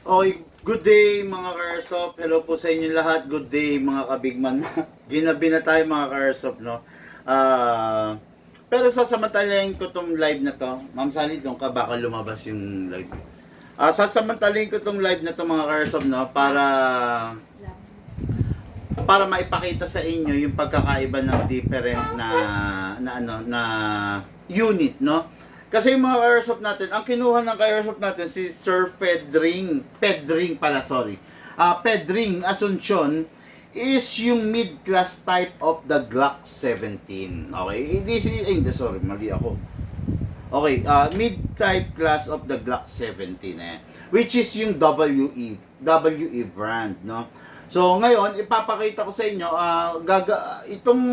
Okay, good day mga ka-airsoft. Hello po sa inyo lahat. Good day mga kabigman. Ginabi na tayo mga ka-airsoft, no? Pero sasamantalahin ko tong live na to. Ma'am Sally, doon ka baka lumabas yung live. Sasamantalahin ko tong live na to mga ka-airsoft, no? Para maipakita sa inyo yung pagkakaiba ng different na unit, no? Kasi yung mga airsoft natin, ang kinuha ng airsoft natin si Sir Pedring Asuncion is yung mid-class type of the Glock 17. Okay, mali ako. Okay, mid-type class of the Glock 17 which is yung WE brand, no? So ngayon ipapakita ko sa inyo itong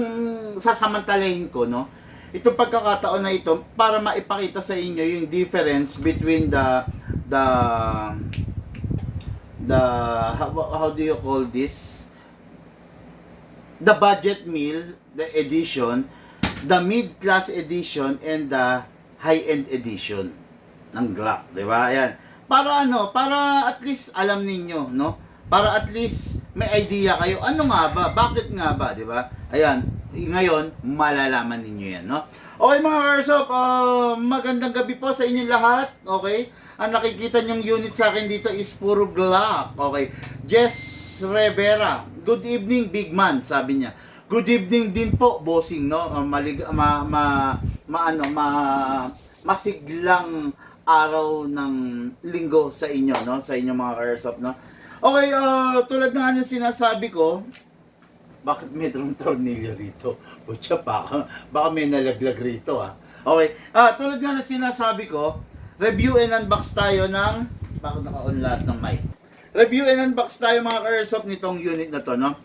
sasamantalahin ko, no? Itong pagkakataon na ito para maipakita sa inyo yung difference between the how do you call this, the budget meal, the edition, the mid-class edition, and the high-end edition ng Glock, di ba? Ayan. Para at least alam ninyo, no? Para at least may idea kayo, ano nga ba? Bakit nga ba, di ba? Ayan, ngayon, malalaman ninyo yan, no? Okay mga airsoft, magandang gabi po sa inyo lahat, okay? Ang nakikita nyong unit sa akin dito is puro Glock, okay? Jess Rivera, good evening big man, sabi niya. Good evening din po, bossing, no? Masiglang araw ng linggo sa inyo, no? Sa inyo mga airsoft, no? Okay, tulad ng anong sinasabi ko, bakit may tornilyo rito? Butya, baka may nalaglag rito, Okay, tulad nga ng sinasabi ko, review and unbox tayo ng, bakit naka-on lahat ng mic? Review and unbox tayo mga ka-airsoft nitong unit na to, no?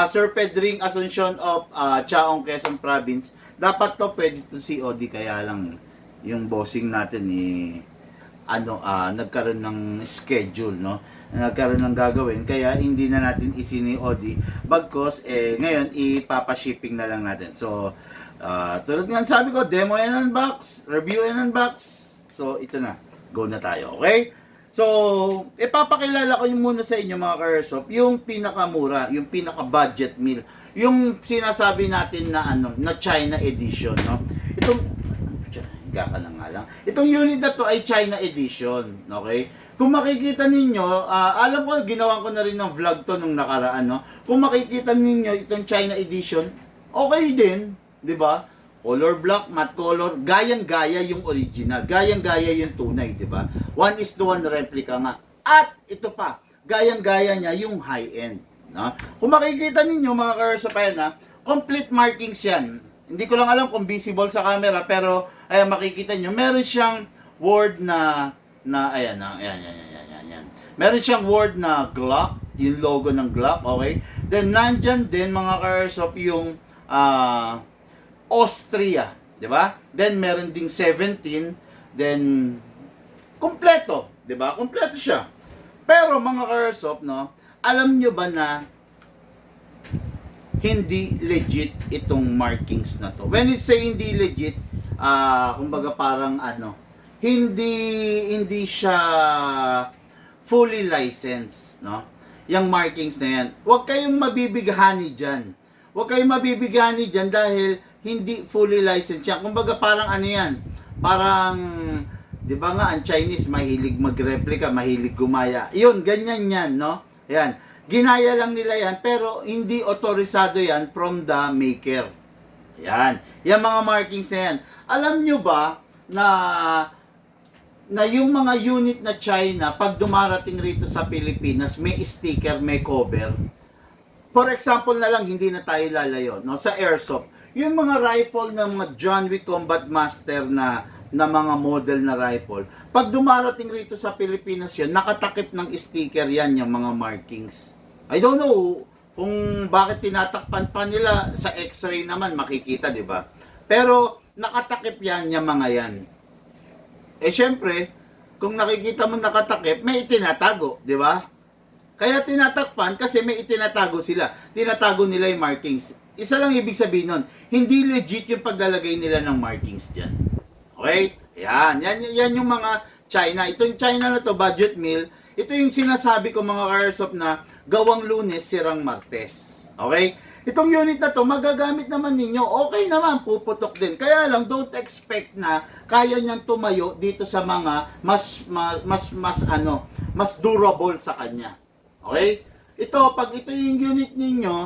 Sir Pedring Asuncion of Chaong, Quezon Province. Dapat to pwede to COD, kaya lang yung bossing natin nagkaroon ng schedule, no? Nagkaroon ng gagawin, kaya hindi na natin isini-OD. Bagkos, ngayon, ipapa-shipping na lang natin. So, tulad nga sabi ko, demo and unbox, review and unbox. So, ito na. Go na tayo, okay? So, ipapakilala ko yung muna sa inyo mga ka-airsoft, yung pinakamura, yung pinaka-budget meal, yung sinasabi natin na na China edition, no? Itong unit na to ay China edition, okay? Kung makikita ninyo, alam ko, ginawa ko na rin ng vlog to nung nakaraan, no? Kung makikita ninyo itong China edition, okay din, di ba? Color block, matte color, gayang-gaya yung original, gayang-gaya yung tunay, di ba? 1:1 replica nga. At ito pa, gayang-gaya niya yung high-end, no? Kung makikita ninyo mga ka-airsoft, complete markings yan. Hindi ko lang alam kung visible sa camera, pero ayan, makikita nyo, meron siyang word na ayan. Meron siyang word na Glock, yung logo ng Glock, okay? Then nandyan din mga ka-airsoft yung Austria, di ba? Then meron ding 17, then kompleto, di ba? Kompleto siya. Pero mga ka-airsoft, no, alam nyo ba na hindi legit itong markings na to? When it say hindi legit, kumbaga parang hindi siya fully licensed, no? Yung markings na yan. Huwag kayong mabibighani dyan. Huwag kayong mabibighani dyan dahil hindi fully licensed yan. Kumbaga parang yan? Parang, di ba nga, ang Chinese mahilig magreplika, mahilig gumaya. Yun, ganyan yan, no? Yan. Ginaya lang nila yan, pero hindi otorisado yan from the maker. Yan. Yan mga markings na yan. Alam nyo ba na yung mga unit na China, pag dumarating rito sa Pilipinas, may sticker, may cover. For example na lang, hindi na tayo lalayo, no? Sa airsoft. Yung mga rifle ng mga John Wick Combat Master na mga model na rifle, pag dumarating rito sa Pilipinas yan, nakatakip ng sticker yan, yung mga markings. I don't know kung bakit tinatakpan pa nila, sa x-ray naman makikita, di ba? Pero nakatakip yan yung mga yan. Syempre, kung nakikita mo nakatakip, may itinatago, di ba? Kaya tinatakpan kasi may itinatago sila. Tinatago nila yung markings. Isa lang ibig sabihin nun, hindi legit yung paglalagay nila ng markings dyan. Okay? Yan yung mga China. Itong China na to, budget meal, Ito yung sinasabi ko mga ka-airsoft na gawang Lunes, sirang Martes. Okay? Itong unit na to, magagamit naman ninyo. Okay naman, puputok din. Kaya lang, don't expect na kaya niyang tumayo dito sa mga mas durable sa kanya. Okay? Ito, pag ito yung unit ninyo,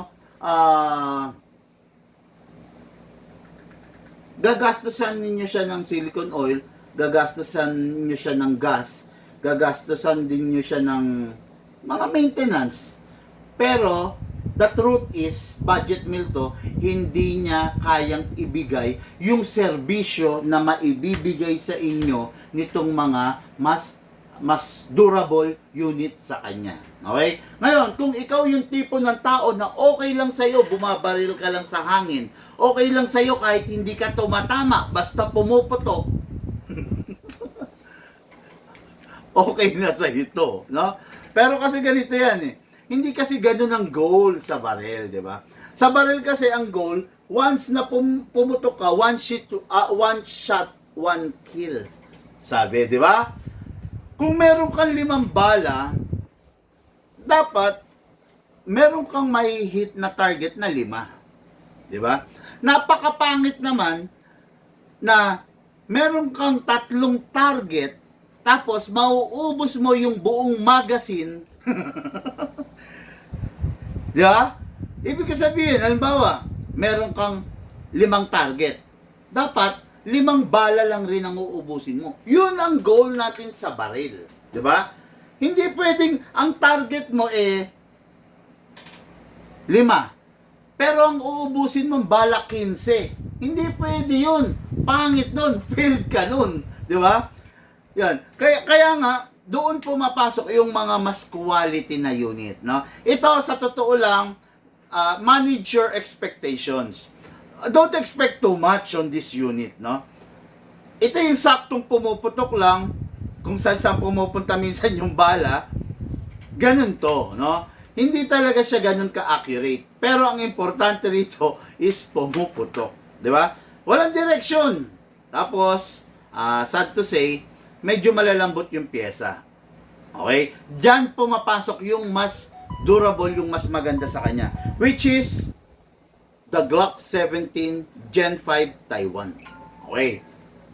gagastusan ninyo siya ng silicone oil, gagastusan ninyo siya ng gas, gagastusan din niyo siya ng mga maintenance. Pero, the truth is, budget meal to, hindi niya kayang ibigay yung serbisyo na maibibigay sa inyo nitong mga mas durable unit sa kanya. Okay? Ngayon, kung ikaw yung tipo ng tao na okay lang sa'yo, bumabaril ka lang sa hangin, okay lang sa'yo kahit hindi ka tumatama, basta pumuputok, okay na sa ito, no? Pero kasi ganito yan eh. Hindi kasi ganun ang goal sa baril, di ba? Sa baril kasi ang goal, once na pumutok ka, one shot, one kill. Sabi, di ba? Kung meron kang 5 bala, dapat meron kang may hit na target na 5. Di ba? Napakapangit naman na meron kang 3 target tapos mauubos mo yung buong magazine. Di ba? Ibig sabihin, halimbawa, meron kang 5 target. Dapat 5 bala lang rin ang uubusin mo. Yun ang goal natin sa baril. Di ba? Hindi pwedeng ang target mo 5. Pero ang uubusin mo bala 15. Hindi pwede yun. Pangit nun. Failed ka nun. Di ba? Yan. Kaya nga, doon pumapasok yung mga mas quality na unit. No? Ito, sa totoo lang, manage your expectations. Don't expect too much on this unit. No? Ito yung saktong pumuputok lang, kung saan pumupunta minsan yung bala, ganun to. No? Hindi talaga siya ganun ka-accurate. Pero ang importante rito is pumuputok. Di ba? Walang direction. Tapos, sad to say, medyo malalambot yung pyesa. Okay? Diyan pumapasok yung mas durable, yung mas maganda sa kanya. Which is the Glock 17 Gen 5 Taiwan. Okay?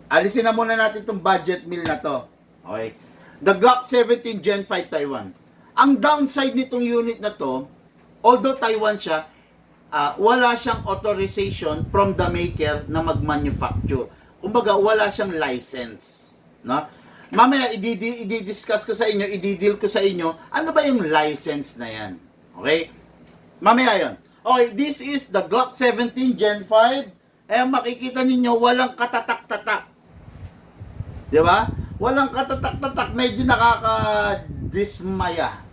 Alisin na muna natin itong budget meal na to. Okay? The Glock 17 Gen 5 Taiwan. Ang downside nitong unit na to, although Taiwan siya, wala siyang authorization from the maker na mag-manufacture. Kumbaga, wala siyang license. No? Mamaya, i-discuss ko sa inyo, i-deal ko sa inyo, ano ba yung license na yan? Okay? Mamaya yon. Okay, this is the Glock 17 Gen 5. Makikita ninyo, walang katatak-tatak. Di ba? Walang katatak-tatak. Medyo nakaka-dismaya.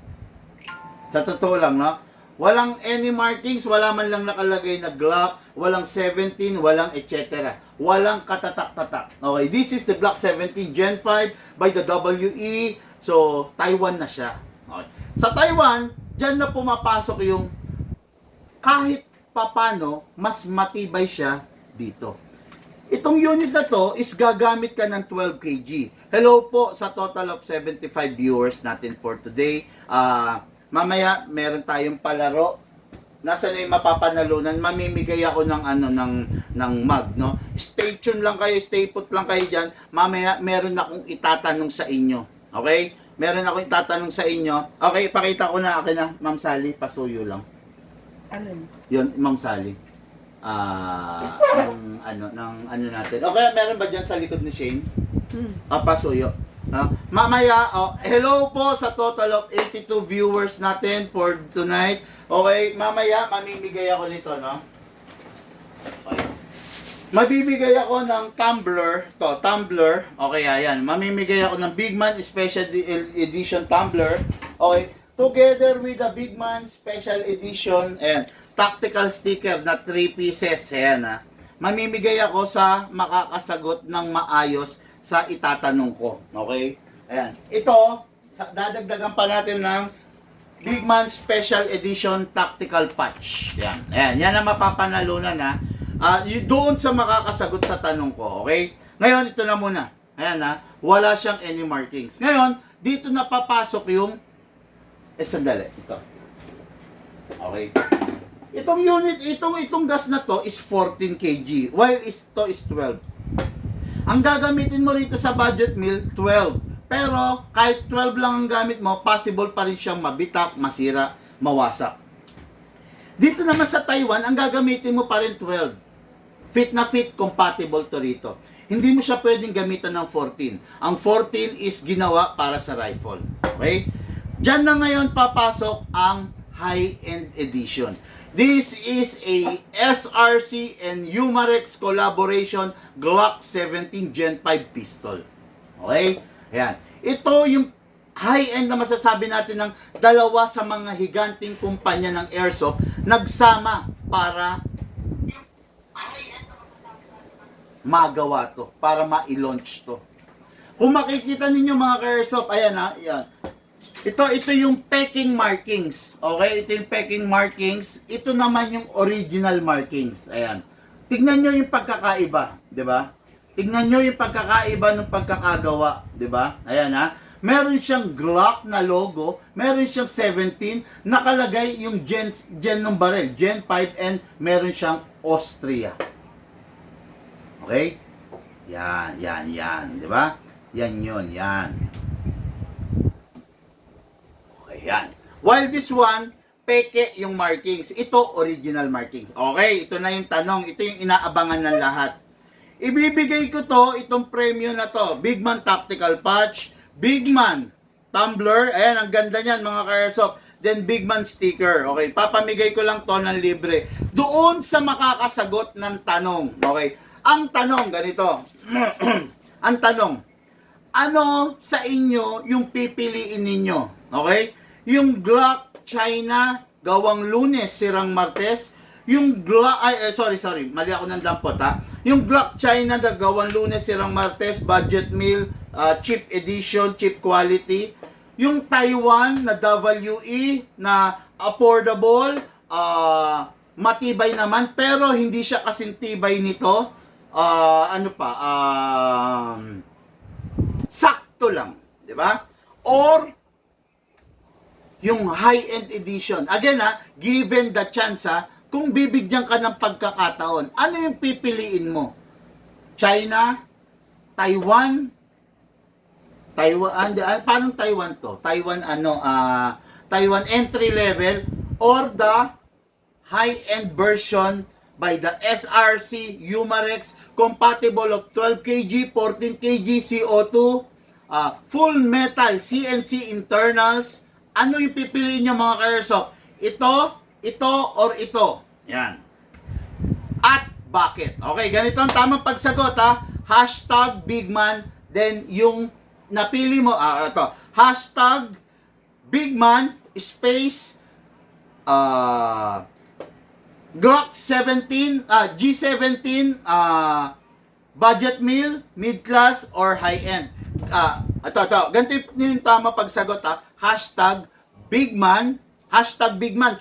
Sa totoo lang, no? Walang any markings, wala man lang nakalagay na Glock, walang 17, walang etc. Walang katatak-tatak. Okay, this is the Glock 17 Gen 5 by the WE. So, Taiwan na siya. Okay. Sa Taiwan, dyan na pumapasok yung kahit papano, mas matibay siya dito. Itong unit na to is gagamit ka ng 12 kg. Hello po sa total of 75 viewers natin for today. Mamaya meron tayong palaro. Nasa na yung mapapanalunan? Mamimigay ako ng ng mug, no? Stay tuned lang kayo, stay put lang kayo diyan. Mamaya meron akong itatanong sa inyo. Okay? Meron akong itatanong sa inyo. Okay, pakita ko na akin na, Ma'am Sally, pasuyo lang. Alin? Yun, Ma'am Sally. Ng natin. Okay, meron ba diyan sa likod ni Shane? Pasuyo. Mamaya, hello po sa total of 82 viewers natin for tonight. Okay, mamaya mamimigay ako nito, no? Okay. Mabibigay ako ng tumbler, tumbler. Okay, ayan. Mamimigay ako ng Big Man Special Edition tumbler. Okay, together with the Big Man Special Edition and tactical sticker na 3 pieces. Ayan, mamimigay ako sa makakasagot ng maayos sa itatanong ko. Okay? Ayan. Ito, dadagdagan pa natin ng Big Man Special Edition Tactical Patch. Ayan. Ayan. Yan ang mapapanalunan ha. Doon sa makakasagot sa tanong ko. Okay? Ngayon, ito na muna. Ayan ha. Wala siyang any markings. Ngayon, dito na papasok yung, sandali, ito. Okay. Itong unit, itong gas na to is 14 kg, while ito is 12. Ang gagamitin mo rito sa budget meal, 12. Pero, kahit 12 lang ang gamit mo, possible pa rin siyang mabitak, masira, mawasak. Dito naman sa Taiwan, ang gagamitin mo pa rin 12. Fit na fit, compatible to rito. Hindi mo siya pwedeng gamitan ng 14. Ang 14 is ginawa para sa rifle. Okay? Diyan na ngayon papasok ang high-end edition. This is a SRC and Umarex collaboration Glock 17 Gen 5 pistol. Okay? Ayan. Ito yung high-end na masasabi natin ng dalawa sa mga higanting kumpanya ng airsoft nagsama para magawa to, para ma-launch to. Kung makikita ninyo mga ka-airsoft, ayan ha, ayan. Ito yung pecking markings. Okay? Ito yung pecking markings. Ito naman yung original markings. Ayan. Tignan nyo yung pagkakaiba. Diba? Tignan nyo yung pagkakaiba ng pagkakagawa. Diba? Ayan ha. Meron siyang Glock na logo. Meron siyang 17. Nakalagay yung gen ng barrel. Gen 5 and meron siyang Austria. Okay? Yan. Diba? Yan yun. Yan. Yan. While this one, peke yung markings. Ito, original markings. Okay, ito na yung tanong. Ito yung inaabangan ng lahat. Ibibigay ko to, itong premyo na to. Bigman Tactical Patch, Bigman Tumbler. Ayan, ang ganda niyan mga ka-airsoft. Then Bigman sticker. Okay, papamigay ko lang to ng libre. Doon sa makakasagot ng tanong. Okay, ang tanong, ganito. Ang tanong, ano sa inyo yung pipiliin ninyo? Okay? Yung Glock China, gawang Lunes, sirang Martes. Yung Glock, mali ako ng dampot ha. Yung Glock China na gawang Lunes, sirang Martes, budget meal, cheap edition, cheap quality. Yung Taiwan na WE na affordable, matibay naman, pero hindi siya kasing tibay nito. Sakto lang, di ba? Or yung high-end edition. Again given the chance kung bibigyan ka ng pagkakataon, ano yung pipiliin mo? China? Taiwan? Paano Taiwan to? Taiwan entry level or the high-end version by the SRC Umarex compatible of 12 kg, 14 kg CO2, full metal CNC internals. Ano yung pipiliin nyo mga ka-airsoft? Ito, or ito? Yan. At bakit? Okay, ganito ang tamang pagsagot ha. Hashtag Bigman, then yung napili mo, ito. Hashtag Bigman space Glock 17, G17 budget meal, mid-class, or high-end. Ganito yung tama pagsagot ha. Hashtag Bigman,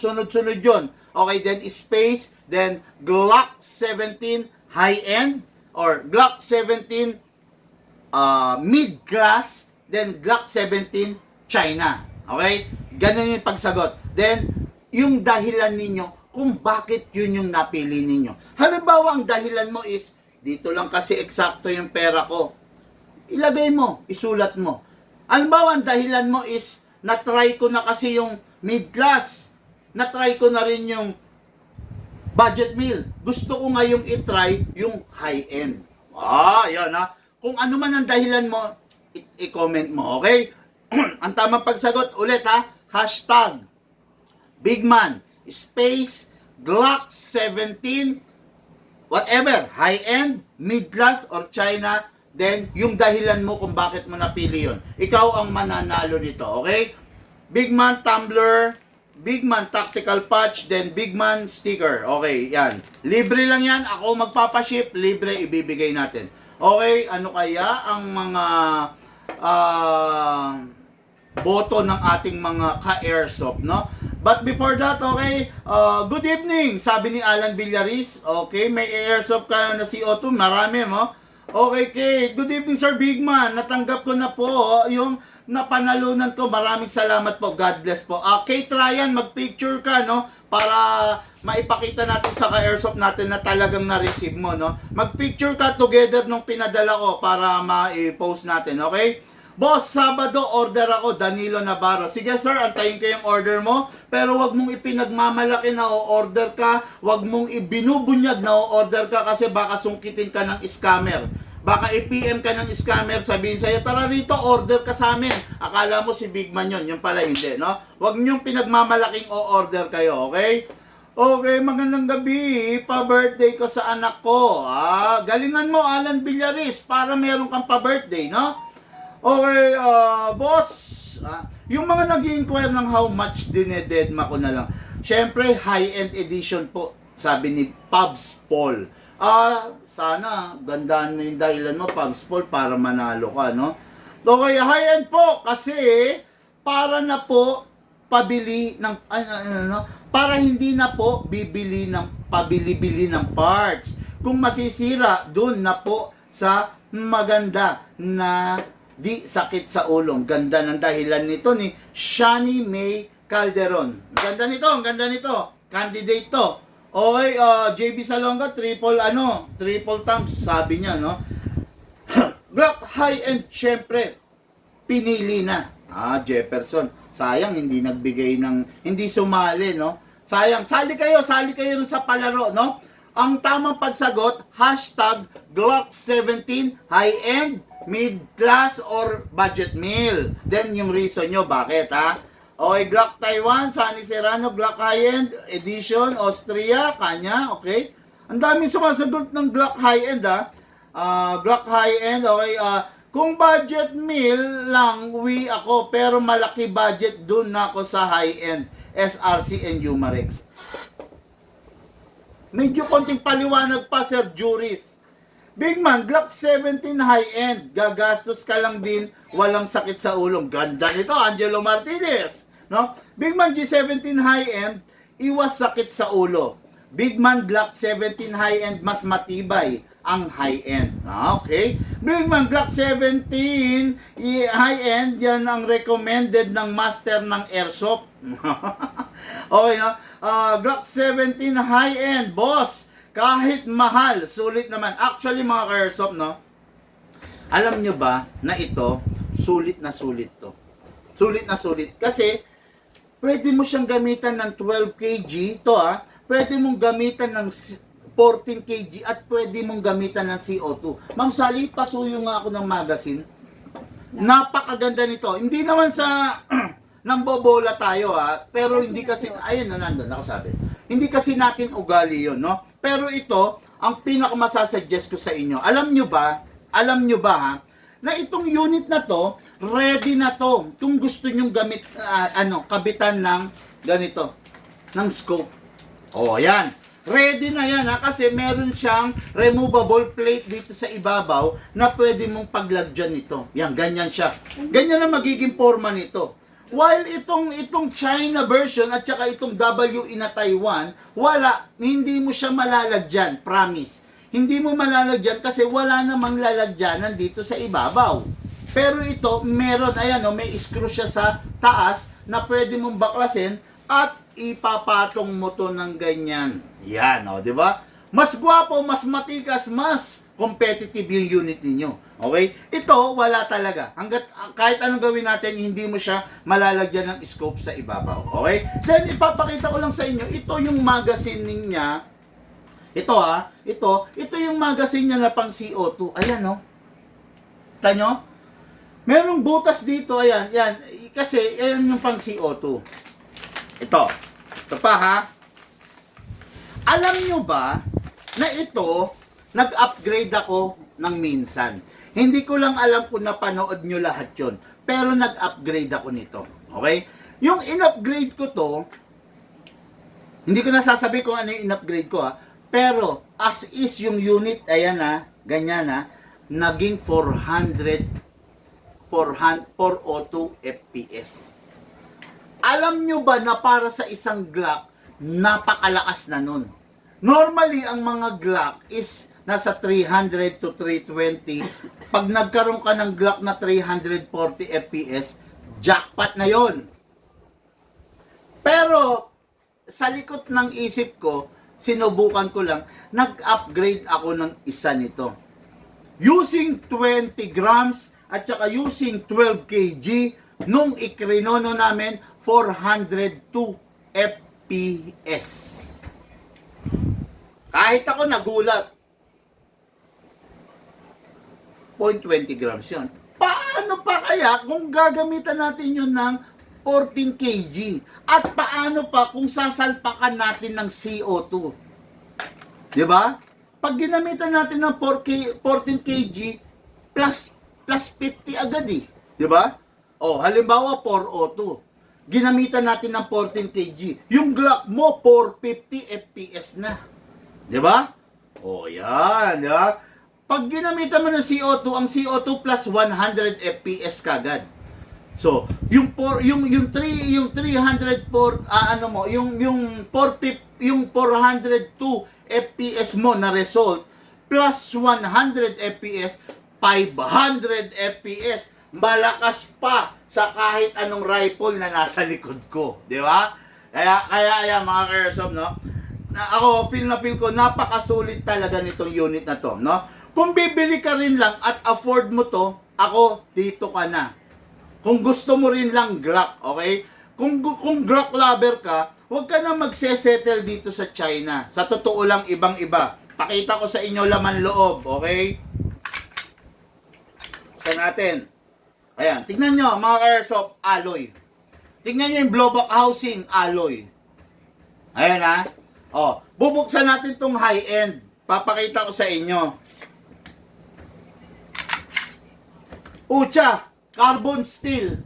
sunod-sunod yun. Okay, then space, then Glock 17 high-end, or Glock 17 mid-class, then Glock 17 China. Okay? Ganun yung pagsagot. Then, yung dahilan ninyo kung bakit yun yung napili ninyo. Halimbawa, ang dahilan mo is, dito lang kasi eksakto yung pera ko. Ilagay mo, isulat mo. Halimbawa, ang dahilan mo is, na-try ko na kasi yung mid-class. Na-try ko na rin yung budget meal. Gusto ko ngayong i-try yung high-end. Yan ha. Kung ano man ang dahilan mo, i-comment mo, okay? Ang tamang pagsagot, ulit ha. Hashtag Bigman space Glock 17 whatever, high-end, mid-class, or China. Then, yung dahilan mo kung bakit mo napili yun. Ikaw ang mananalo nito, okay? Bigman Tumbler, Bigman Tactical Patch, then Bigman Sticker. Okay, yan. Libre lang yan. Ako magpapaship, libre ibibigay natin. Okay, ano kaya ang mga boto ng ating mga ka-airsoft, no? But before that, okay, good evening, sabi ni Alan Villaris. Okay, may airsoft ka na CO2, marami mo. Okay, Kate. Good evening, Sir Bigman. Natanggap ko na po yung napanalunan ko. Maraming salamat po. God bless po. Kate Ryan, mag-picture ka, no? Para maipakita natin sa ka-airsoft natin na talagang na-receive mo, no? Mag-picture ka together nung pinadala ko para ma-post natin, okay? Boss, Sabado order ako, Danilo Navarro. Sige sir, antayin ko yung order mo. Pero wag mong ipinagmamalaki na o-order ka. Wag mong ibinubunyag na o-order ka kasi baka sungkitin ka ng scammer. Baka i-PM ka ng scammer, sabihin sa'yo, tara rito, order ka sa amin. Akala mo si Bigman yun, yung pala hindi, no? Wag niyong pinagmamalaking o-order kayo, okay? Okay, magandang gabi. Pa-birthday ko sa anak ko. Galingan mo, Alan Villaris, para meron kang pa-birthday, no? Okay, boss, yung mga nag-i-inquire ng how much dinededma ko na lang. Siyempre, high-end edition po, sabi ni Pubs Paul. Sana, gandaan mo yung dahilan mo, Pubs Paul, para manalo ka, no? Okay, high-end po, kasi para na po pabili ng, para hindi na po bibili ng, pabili-bili ng parts. Kung masisira, dun na po sa maganda na di sakit sa ulong. Ganda ng dahilan nito ni Shani May Calderon. Ganda nito, ang ganda nito. Candidate to. Okay, JB Salonga, triple thumbs, sabi niya, no? Glock high-end, syempre, pinili na. Jefferson. Sayang, hindi nagbigay ng, hindi sumali, no? Sayang, sali kayo sa palaro, no? Ang tamang pagsagot, hashtag Glock 17 high-end, mid-class, or budget meal. Then, yung reason nyo, bakit, ha? Okay, Glock Taiwan, Sunny Serrano, Glock high-end, edition, Austria, kanya, okay? Ang daming sumasagot ng Glock high-end, ha? Glock high-end, okay, kung budget meal lang, ako, pero malaki budget, dun na ako sa high-end, SRC and Umarex. Medyo konting paliwanag pa, Sir Juris. Bigman, Glock 17 high-end, gagastos ka lang din, walang sakit sa ulong. Ganda nito, Angelo Martinez. No? Bigman G17 high-end, iwas sakit sa ulo. Bigman Glock 17 high-end, mas matibay ang high-end. Okay? Bigman Glock 17 high-end, yan ang recommended ng master ng airsoft. Okay, no? Glock 17 high-end, boss. Kahit mahal, sulit naman. Actually, mga ka-airsoft, no? Alam nyo ba na ito, sulit na sulit to. Sulit na sulit. Kasi, pwede mo siyang gamitan ng 12 kg. Ito, pwede mong gamitan ng 14 kg at pwede mong gamitan ng CO2. Ma'am Sally, pasuyo nga ako ng magazine. Napakaganda nito. Hindi naman sa nang bobola tayo, pero hindi kasi, ayun na nandun, nakasabi. Hindi kasi natin ugali yon, no? Pero ito, ang pinakamasasuggest ko sa inyo, alam nyo ba, na itong unit na to, ready na to, kung gusto nyong kabitan ng ganito, ng scope. Yan. Ready na yan, kasi meron siyang removable plate dito sa ibabaw na pwede mong paglagyan nito. Yan, ganyan siya. Ganyan na magiging forma nito. While itong China version at saka itong WE na Taiwan, hindi mo siya malalagyan, promise. Hindi mo malalagyan kasi wala namang lalagyanan dito sa ibabaw. Pero ito, meron, may screw siya sa taas na pwede mong baklasin at ipapatong mo to ng ganyan. Yan, di ba? Mas gwapo, mas matikas, mas competitive yung unit ninyo. Okay? Ito, wala talaga. Kahit anong gawin natin, hindi mo siya malalagyan ng scope sa ibabaw. Okay? Then, ipapakita ko lang sa inyo, ito yung magazine niya. Ito yung magazine niya na pang CO2. Ayan, no? Kita nyo? Merong butas dito, ayan. Kasi, ayan yung pang CO2. Ito pa, ha? Alam nyo ba, na ito, nag-upgrade ako ng minsan. Hindi ko lang alam kung napanood nyo lahat yon, pero nag-upgrade ako nito. Okay? Yung in-upgrade ko to, hindi ko nasasabi kung ano yung in-upgrade ko, pero as is yung unit, ayan ganyan naging 402 FPS. Alam nyo ba na para sa isang Glock, napakalakas na nun? Normally, ang mga Glock is nasa 300 to 320. Pag nagkaroon ka ng Glock na 340 FPS, jackpot na yon. Pero, sa likod ng isip ko, sinubukan ko lang, nag-upgrade ako ng isa nito. Using 20 grams at saka using 12 kg, nung ikrinono namin, 402 FPS. Kahit ako nagulat. 0.20 grams yun. Paano pa kaya kung gagamitan natin yun ng 14 kg? At paano pa kung sasalpakan natin ng CO2? Diba? Pag ginamitan natin ng 14 kg, plus 50 agad eh. Diba? O, halimbawa 402. Ginamitan natin ng 14 kg. Yung Glock mo, 450 FPS na. Diba? O, yan. Diba? Pag ginamitan mo ng CO2, ang CO2 plus 100 FPS kagad. So, yung 304 yung 402 FPS mo na result plus 100 FPS, 500 FPS. Malakas pa sa kahit anong rifle na nasa likod ko, di ba? Kaya mga Airsoft, no? Ako feel ko napakasulit talaga nitong unit na to, no? Kung bibili ka rin lang at afford mo to, ako dito ka na. Kung gusto mo rin lang Glock, okay? Kung Glock lover ka, huwag ka na magsesettle dito sa China. Sa totoo lang, ibang-iba. Pakita ko sa inyo laman loob, okay? Tignan natin. Ayan, tignan nyo, mga Airsoft, alloy. Tignan nyo yung blowback housing, alloy. Ayan ha. O, bubuksan natin tong high-end. Papakita ko sa inyo. Ucha, carbon steel.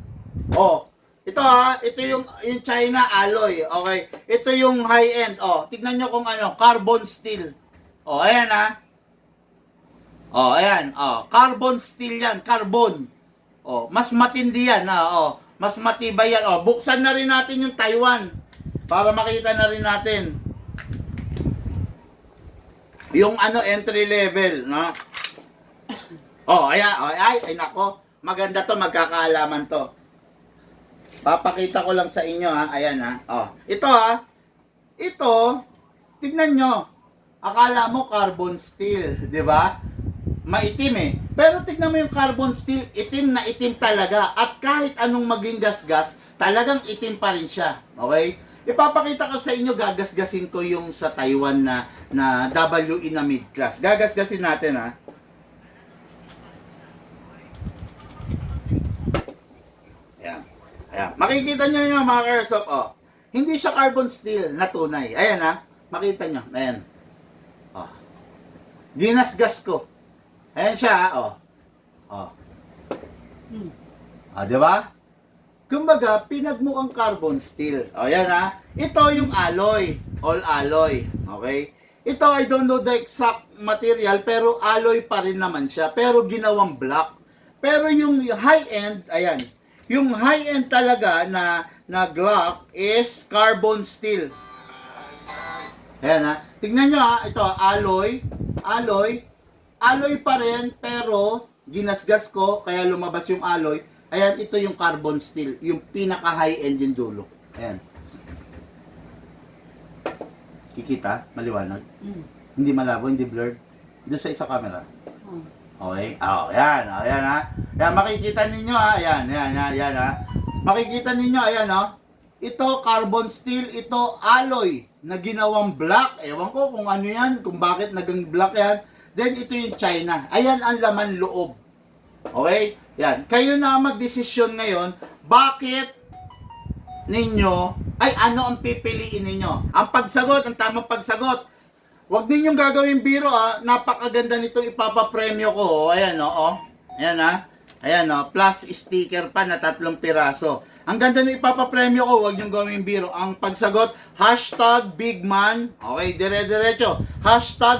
O, ito ha, ito yung China alloy, okay? Ito yung high-end, o. Tignan nyo kung ano, carbon steel. O, ayan ha. O, ayan, o. Carbon steel yan, carbon. O, mas matindi yan, ha, o. Mas matibay yan, o. Buksan na rin natin yung Taiwan para makita na rin natin yung ano, entry level, no? O, ayan, o, ay, nako. Maganda to, magkakaalaman to. Papakita ko lang sa inyo, ha. Ayan, ha. O, ito, ha. Ito, tignan nyo. Akala mo carbon steel, di ba? Maitim eh. Pero tignan mo yung carbon steel, itim na itim talaga. At kahit anong maging gasgas, talagang itim pa rin siya. Okay? Ipapakita ko sa inyo, gagasgasin ko yung sa Taiwan na WE na mid-class. Gagasgasin natin, ha. Ayan. Ayan. Makikita nyo yung mga Airsoft, oh. Hindi siya carbon steel na tunay. Ayan, ha. Makita nyo. Ayan. Oh. Ginasgas ko. Ayan siya, oh. Oh. Ah, di ba? Kumbaga, pinagmukhang carbon steel. O, yan ha. Ito yung alloy. All alloy. Okay? Ito, I don't know the exact material, pero alloy pa rin naman siya. Pero ginawang black. Pero yung high-end, ayan. Yung high-end talaga na Glock is carbon steel. Ayan ha. Tignan nyo ha. Ito, alloy. Alloy. Alloy pa rin, pero ginasgas ko, kaya lumabas yung alloy. Ayan, ito yung carbon steel. Yung pinaka-high-end yung dulo. Ayan. Kikita? Maliwanag? Hindi malabo, hindi blurred. Doon sa isa camera. Okay? Oh, ayan. Oh, ayan ha. Ayan, makikita ninyo ha. Ayan, ayan, ayan ha. Makikita ninyo, ayan ha. Ito, carbon steel. Ito, alloy na ginawang black. Ewan ko kung ano yan, kung bakit naging black yan. Then, ito yung China. Ayan ang laman loob. Okay? Yan. Kayo na magdesisyon ngayon, bakit ninyo, ay ano ang pipiliin ninyo? Ang pagsagot, ang tamang pagsagot. Huwag ninyong gagawin biro, ha. Napakaganda nitong ipapapremyo ko. Oh. Ayan, oh. Ayan, ha. Ayan, oh. Plus sticker pa na 3 piraso. Ang ganda ng ipapapremyo ko, huwag niyong gawin biro. Ang pagsagot, #BigMan, okay, dire-diretso,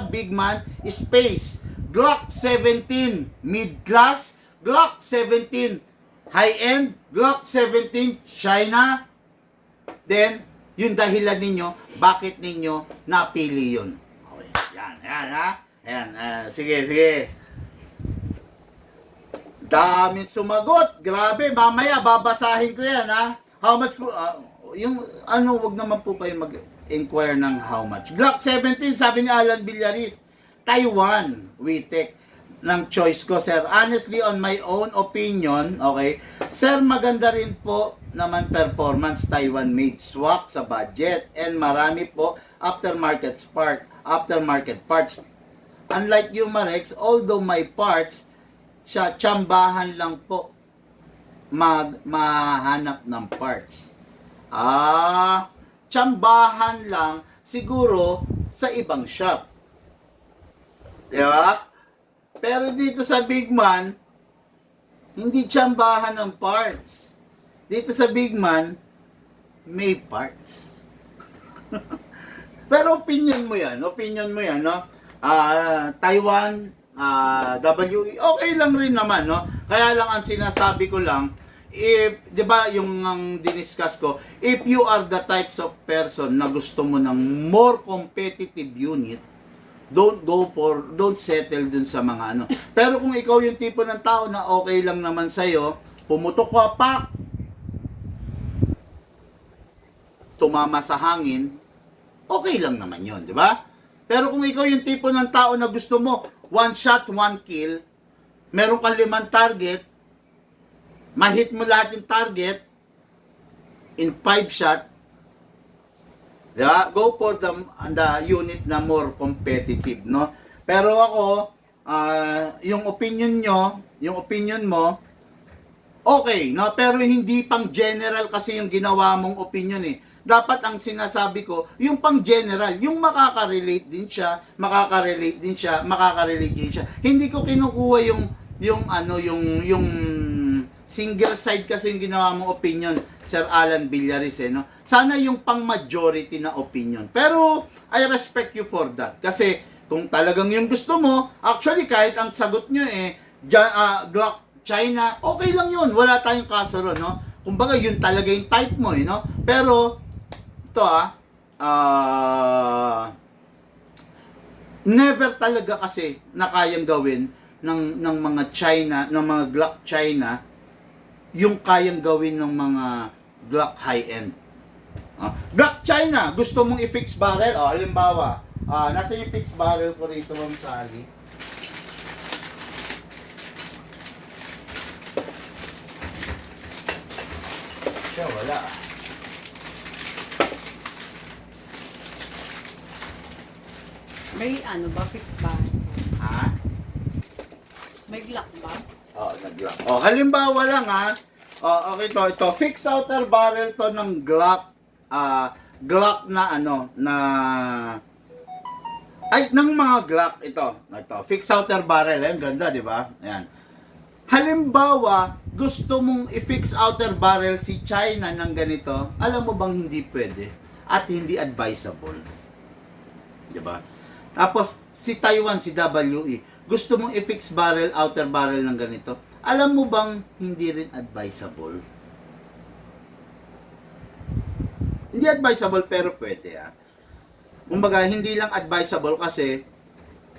#BigMan, space, Glock 17, mid-class, Glock 17, high-end, Glock 17, China, then, yung dahilan ninyo, bakit ninyo napili yun. Okay, yan, ha. Ayan, sige, sige. Daming sumagot. Grabe, mamaya babasahin ko yan, ha? How much po, yung ano, wag naman po kayo mag-inquire ng how much. Glock 17, sabi ni Alan Villaris, Taiwan, Witek, ng choice ko, sir. Honestly, on my own opinion, okay, sir, maganda rin po naman performance, Taiwan made, swak sa budget, and marami po aftermarket parts. Unlike you, Marex, although my parts, siya, tsambahan lang po mahanap ng parts. Tsambahan lang siguro sa ibang shop. Di ba? Pero dito sa Big Man, hindi tsambahan ng parts. Dito sa Big Man, may parts. Pero opinion mo yan, no? Taiwan, WE, okay lang rin naman, no? Kaya lang ang sinasabi ko lang, if, di ba, yung diniscuss ko, if you are the types of person na gusto mo ng more competitive unit, don't settle dun sa mga ano. Pero kung ikaw yung tipo ng tao na okay lang naman sa'yo, pumutok ka, pak, tumama sa hangin, okay lang naman yun, di ba? Pero kung ikaw yung tipo ng tao na gusto mo, one shot, one kill, meron kang 5 target, ma-hit mo lahat yung target, in 5 shot, diba? Go for the unit na more competitive, no? Pero ako, yung opinion mo, okay, no? Pero hindi pang general kasi yung ginawa mong opinion, eh. Dapat ang sinasabi ko, yung pang general, yung makaka-relate din siya. Hindi ko kinukuha yung single side kasi yung ginawa mong opinion, Sir Alan Villaris, eh, no? Sana yung pang majority na opinion. Pero I respect you for that. Kasi kung talagang yung gusto mo, actually kahit ang sagot nyo Glock China, okay lang yun. Wala tayong kaso ron, no? Kumbaga yun talaga yung type mo, eh, no? Pero ito never talaga kasi na kayang gawin ng mga China, ng mga Glock China, yung kayang gawin ng mga Glock high-end. Glock China, gusto mong i-fix barrel? Halimbawa, nasa yung fix barrel ko rito, Ma'am Sally. Siya, wala. May ano ba? Fix ba? Ha? May Glock ba? Nag-Glock. Halimbawa lang, okay ito. Fix outer barrel to ng Glock. Glock na ng mga Glock ito. Fix outer barrel. Ayan, ganda, di ba? Ayan. Halimbawa, gusto mong i-fix outer barrel si China ng ganito, alam mo bang hindi pwede at hindi advisable? Di ba? Tapos, si Taiwan, si WE, gusto mong i-fix barrel, outer barrel ng ganito, alam mo bang hindi rin advisable? Hindi advisable pero pwede, Kumbaga, hindi lang advisable kasi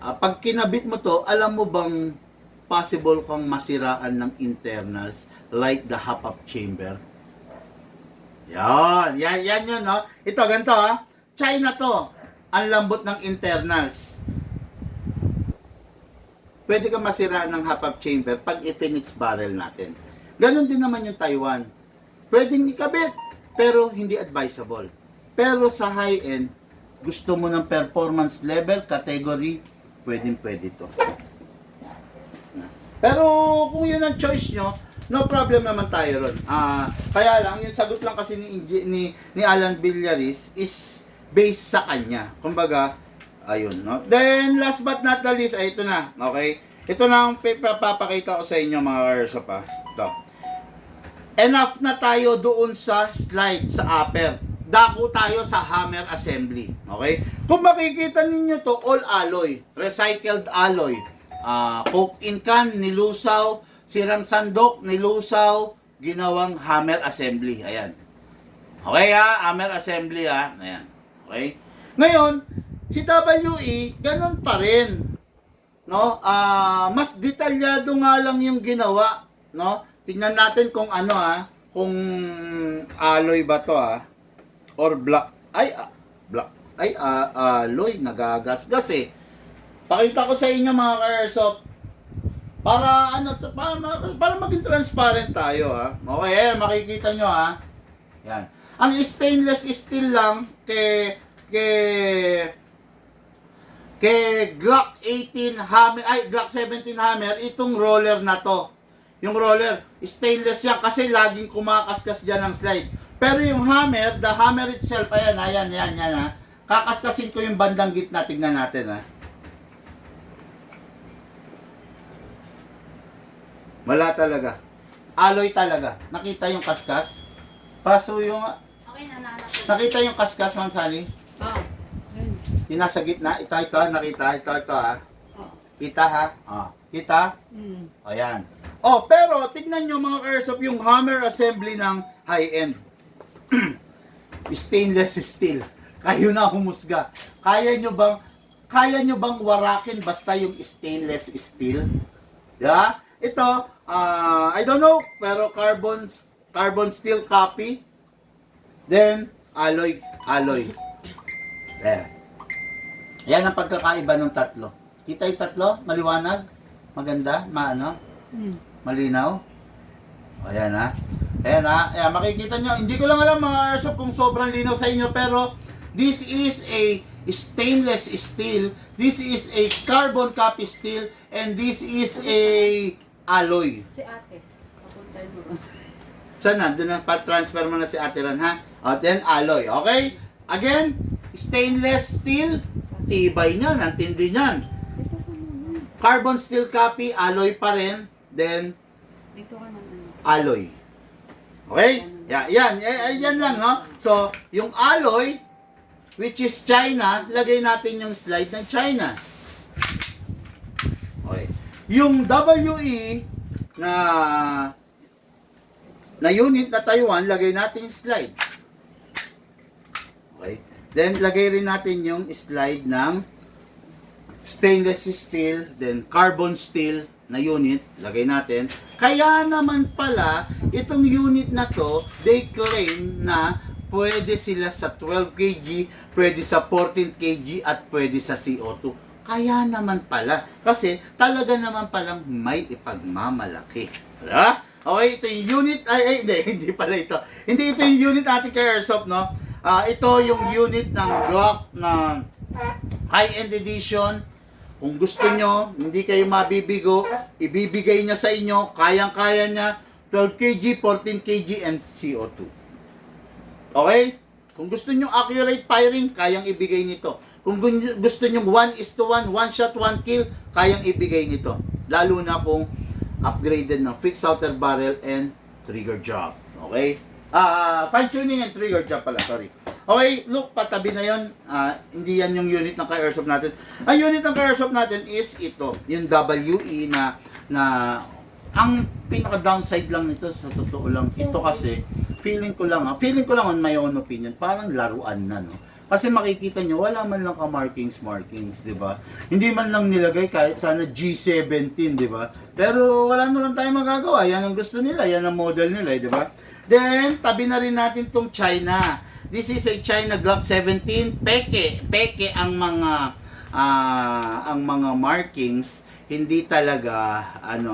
pag kinabit mo to, alam mo bang possible kang masiraan ng internals like the hop-up chamber? Yan yun, no? Ito, ganito, China to. Ang lambot ng internals. Pwede ka masira ng hop-up chamber pag i-Phoenix barrel natin. Ganon din naman yung Taiwan. Pwedeng ikabit, pero hindi advisable. Pero sa high-end, gusto mo ng performance level, category, pwede to. Pero kung yun ang choice nyo, no problem naman tayo ron. Kaya lang, yung sagot lang kasi ni Alan Villaris is based sa kanya. Kumbaga, ayun, no? Then, last but not the least, ito na. Okay? Ito na ang papakita ko sa inyo, mga airsoft, Ito. Enough na tayo doon sa slide, sa upper. Dako tayo sa hammer assembly. Okay? Kung makikita ninyo to, all alloy. Recycled alloy. Coke in can, nilusaw. Sirang sandok, nilusaw. Ginawang hammer assembly. Ayan. Okay, hammer assembly, Ayan. Okay? Ngayon, si WE, ganun pa rin. no? Mas detalyado nga lang yung ginawa, no? Tingnan natin kung ano kung alloy ba to or black. Black. Alloy, nagagasgas eh. Pakita ko sa inyo mga ka-airsoft para para maging transparent tayo Okay, makikita nyo Yan. Ang stainless steel lang kay Glock 18 Hammer, Glock 17 Hammer, itong roller na to. Yung roller, stainless yan kasi laging kumakaskas dyan ng slide. Pero yung hammer, the hammer itself, ayan, kakaskasin ko yung bandang gitna, tignan natin Wala talaga. Alloy talaga. Nakita yung kaskas? Paso yung... Okay, nananap. Nakita yung kaskas, Ma'am Sally? Ayun. Yung nasa gitna? Ito, nakita. Ito, Oh. Kita Kita? Ayan. Pero tignan nyo mga ka-airsoft yung hammer assembly ng high-end. Stainless steel. Kayo na humusga. Kaya nyo bang warakin basta yung stainless steel? Yeah? Ito, I don't know, pero carbon steel copy. Then, alloy. There. Yan ang pagkakaiba ng tatlo. Kita yung tatlo? Maliwanag? Maganda? Malinaw? Ayan Ayan, makikita nyo. Hindi ko lang alam mga airsoft kung sobrang linaw sa inyo, pero this is a stainless steel, this is a carbon copy steel, and this is a alloy. Si ate. Papuntay mo. Saan na? Doon na, transfer mo na si Ate Ran, then alloy, okay? Again, stainless steel, tibay niyan, ang tindi niyan. Carbon steel copy, alloy pa rin, then Dito ka naman. alloy. Okay? Yan lang, no? So, yung alloy, which is China, lagay natin yung slide ng China. Okay. Yung WE na unit na Taiwan, lagay natin yung slide. Okay. Then, lagay rin natin yung slide ng stainless steel, then carbon steel na unit, lagay natin. Kaya naman pala, itong unit na to, they claim na pwede sila sa 12 kg, pwede sa 14 kg, at pwede sa CO2. Kaya naman pala. Kasi talaga naman palang may ipagmamalaki. Wala? Okay, ito yung unit. Hindi pala ito. Hindi ito yung unit natin kay Airsoft, no? Ito yung unit ng Glock na high-end edition. Kung gusto nyo, hindi kayo mabibigo, ibibigay niya sa inyo, kayang-kaya niya, 12 kg, 14 kg, and CO2. Okay? Kung gusto nyo accurate firing, kayang ibigay nito. Kung gusto nyo 1:1, one shot, one kill, kayang ibigay nito. Lalo na kung upgraded ng fixed outer barrel and trigger job. Okay? Fine tuning and trigger job pala, sorry. Okay, look, patabi na yon. Hindi yan yung unit ng ka-airsoft natin. Ang unit ng ka-airsoft natin is ito, yung WE na ang pinaka-downside lang nito, sa totoo lang, ito kasi, feeling ko lang on my own opinion, parang laruan na, no? Kasi makikita nyo, wala man lang ka-markings, di ba? Hindi man lang nilagay kahit sana G17, di ba? Pero wala naman tayong magagawa. Yan ang gusto nila, yan ang model nila, di ba? Then, tabi na rin natin tong China. This is a China Glock 17. Peke ang mga markings, hindi talaga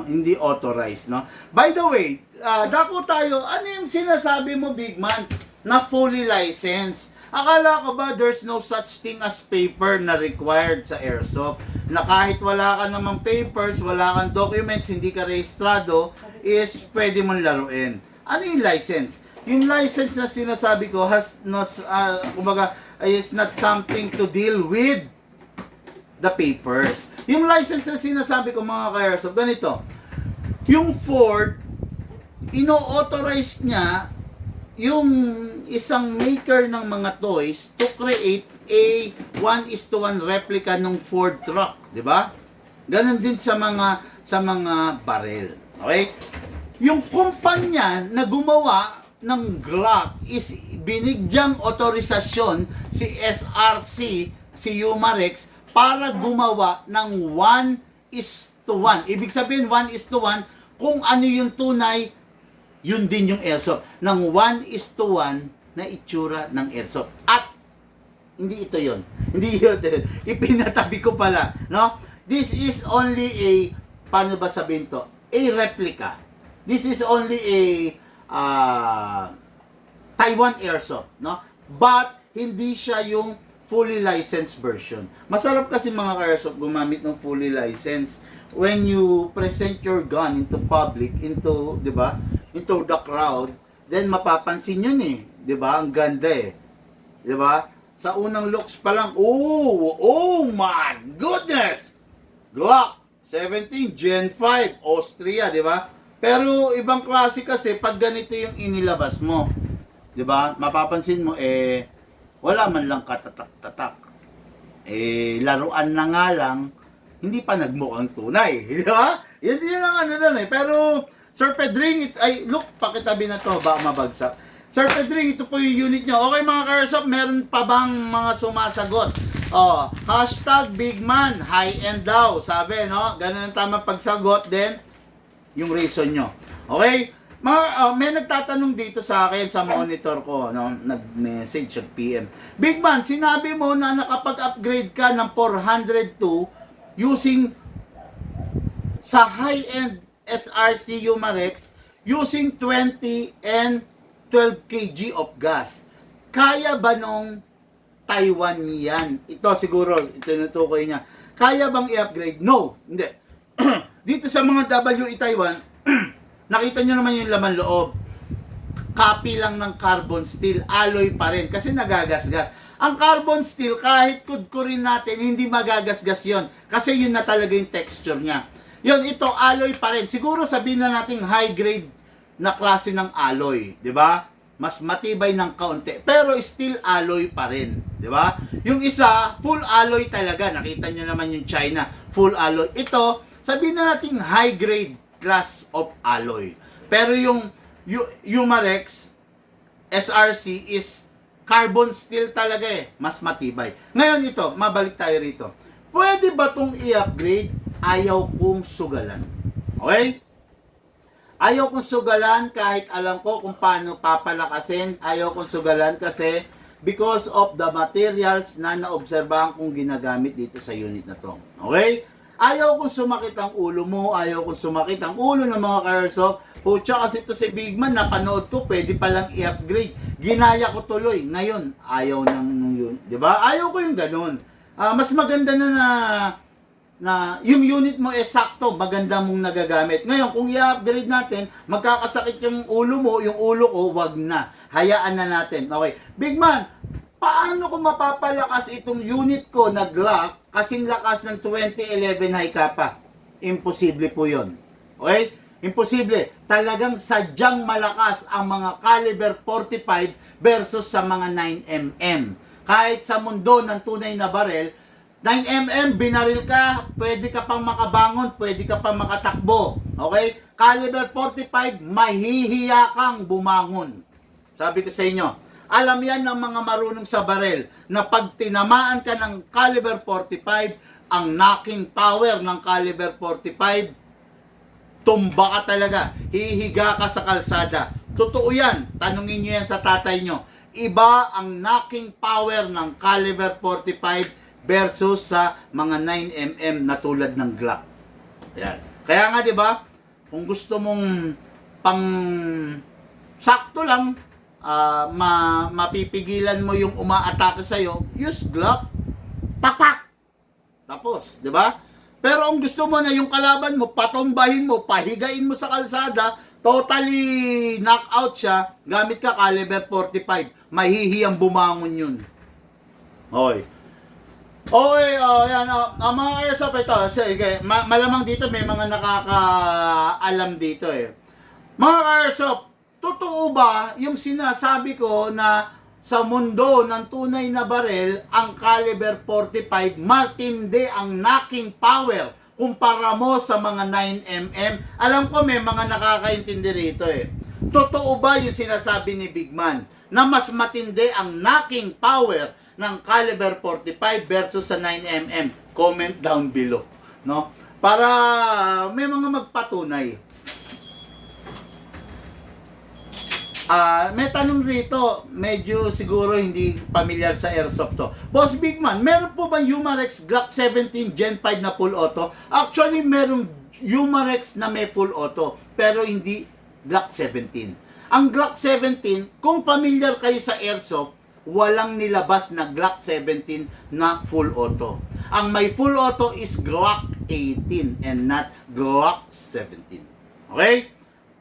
hindi authorized, no? By the way, dako tayo, ano yung sinasabi mo, big man, na fully licensed? Akala ko ba there's no such thing as paper na required sa airsoft? Na kahit wala ka namang papers, wala kang documents, hindi ka rehistrado, is pwede mong laruin. Ano yung license? Yung license na sinasabi ko is not something to deal with the papers. Yung license na sinasabi ko mga ka-airsoft, ganito. Yung Ford, ino-authorize niya yung isang maker ng mga toys to create a 1:1 replica ng Ford truck, di ba? Ganon din sa mga barrel. Okay? Yung kumpanya na gumawa ng Glock is binigyang otorisasyon si SRC, si Umarex, para gumawa ng 1:1. Ibig sabihin, 1:1, kung ano yung tunay, yun din yung airsoft. Ng 1:1 na itsura ng airsoft. At, hindi ito yon. Hindi yun. Ipinatabi ko pala. No? This is only a, paano ba sabihin to? A replica. This is only a Taiwan airsoft. No? But, hindi siya yung fully licensed version. Masarap kasi mga airsoft gumamit ng fully licensed when you present your gun into public, into, 'di ba? Into the crowd, then mapapansin yun eh, 'di ba? Ang ganda eh. 'Di ba? Sa unang looks pa lang, oh my goodness. Glock 17 Gen 5 Austria, 'di ba? Pero ibang klase kasi pag ganito yung inilabas mo, 'di ba? Mapapansin mo wala man lang katatak-tatak. Laruan na nga lang, hindi pa nagmukhang tunay. Di ba? Yan ang ano nun eh. Pero, Sir Pedring, look, pakitabi na to, baka mabagsak. Sir Pedring, ito po yung unit nyo. Okay mga Airsoft, meron pa bang mga sumasagot? Hashtag Bigman, high-end daw. Sabi, no? Ganun ang tamang pagsagot, then, yung reason nyo. Okay? May nagtatanong dito sa akin sa monitor ko, no? Nag-message sa PM. Big Man, sinabi mo na nakapag-upgrade ka ng 402 using sa high-end SRC Umarex using 20 and 12 kg of gas. Kaya ba nung Taiwan yan? Ito siguro, itinutukoy niya. Kaya bang i-upgrade? No, hindi. Dito sa mga WE Taiwan, nakita nyo naman yung laman loob. Copy lang ng carbon steel, alloy pa rin kasi nagagasgas. Ang carbon steel, kahit kudkurin natin, hindi magagasgas yon kasi yun na talaga yung texture niya. Yun, ito alloy pa rin. Siguro sabihin na natin high grade na klase ng alloy, di ba? Mas matibay ng kaunti, pero still alloy pa rin, di ba? Yung isa, full alloy talaga. Nakita nyo naman yung China, full alloy. Ito, sabihin na natin high grade class of alloy. Pero yung Umarex SRC is carbon steel talaga eh. Mas matibay. Ngayon ito, mabalik tayo rito. Pwede ba itong i-upgrade? Ayaw kong sugalan. Okay? Ayaw kong sugalan kahit alam ko kung paano papalakasin. Ayaw kong sugalan kasi because of the materials na naobserbahan kong ginagamit dito sa unit na to. Okay? Ayaw kong sumakit ang ulo mo, ayaw kong sumakit ang ulo ng mga Airsoft. Pucha, kasi ito si Bigman, napanood ko, pwede palang i-upgrade. Ginaya ko tuloy. Ngayon, ayaw nang yun. Diba? Ayaw ko yung ganun. Mas maganda na yung unit mo sakto, maganda mong nagagamit. Ngayon, kung i-upgrade natin, magkakasakit yung ulo mo, yung ulo ko, wag na. Hayaan na natin. Okay. Bigman, paano ko mapapalakas itong unit ko na Glock kasing lakas ng 2011 high kappa? Imposible po yun. Okay? Imposible. Talagang sadyang malakas ang mga caliber 45 versus sa mga 9mm. Kahit sa mundo ng tunay na barel, 9mm, binaril ka, pwede ka pang makabangon, pwede ka pang makatakbo. Okay? Caliber 45, mahihiya kang bumangon. Sabi ko sa inyo, alam yan ng mga marunong sa barel na pag tinamaan ka ng caliber 45, ang knocking power ng caliber 45, tumba ka talaga. Hihiga ka sa kalsada. Totoo yan. Tanungin nyo yan sa tatay nyo. Iba ang knocking power ng caliber 45 versus sa mga 9mm na tulad ng Glock. Yan. Kaya nga 'di ba? Kung gusto mong pang sakto lang mapipigilan mo yung umaatake sa iyo, use Glock. Pakpak. Tapos, 'di ba? Pero ang gusto mo na yung kalaban mo, patombahin mo, pahigain mo sa kalsada, totally knockout siya, gamit ka caliber 45. Mahihiyang bumangon yun. Okay. Okay, yan. Mga airsoft ito. Sige, malamang dito may mga nakakaalam dito eh. Mga airsoft, totoo ba yung sinasabi ko na sa mundo ng tunay na barel, ang caliber 45, matindi ang knocking power kumpara mo sa mga 9mm? Alam ko may mga nakakaintindi rito eh. Totoo ba yung sinasabi ni Bigman na mas matindi ang knocking power ng caliber 45 versus sa 9mm? Comment down below, no? Para may mga magpatunay. May tanong rito, medyo siguro hindi familiar sa airsoft to. Boss Bigman, meron po ba Umarex Glock 17 Gen 5 na full auto? Actually, merong Umarex na may full auto, pero hindi Glock 17. Ang Glock 17, kung familiar kayo sa airsoft, walang nilabas na Glock 17 na full auto. Ang may full auto is Glock 18 and not Glock 17. Okay?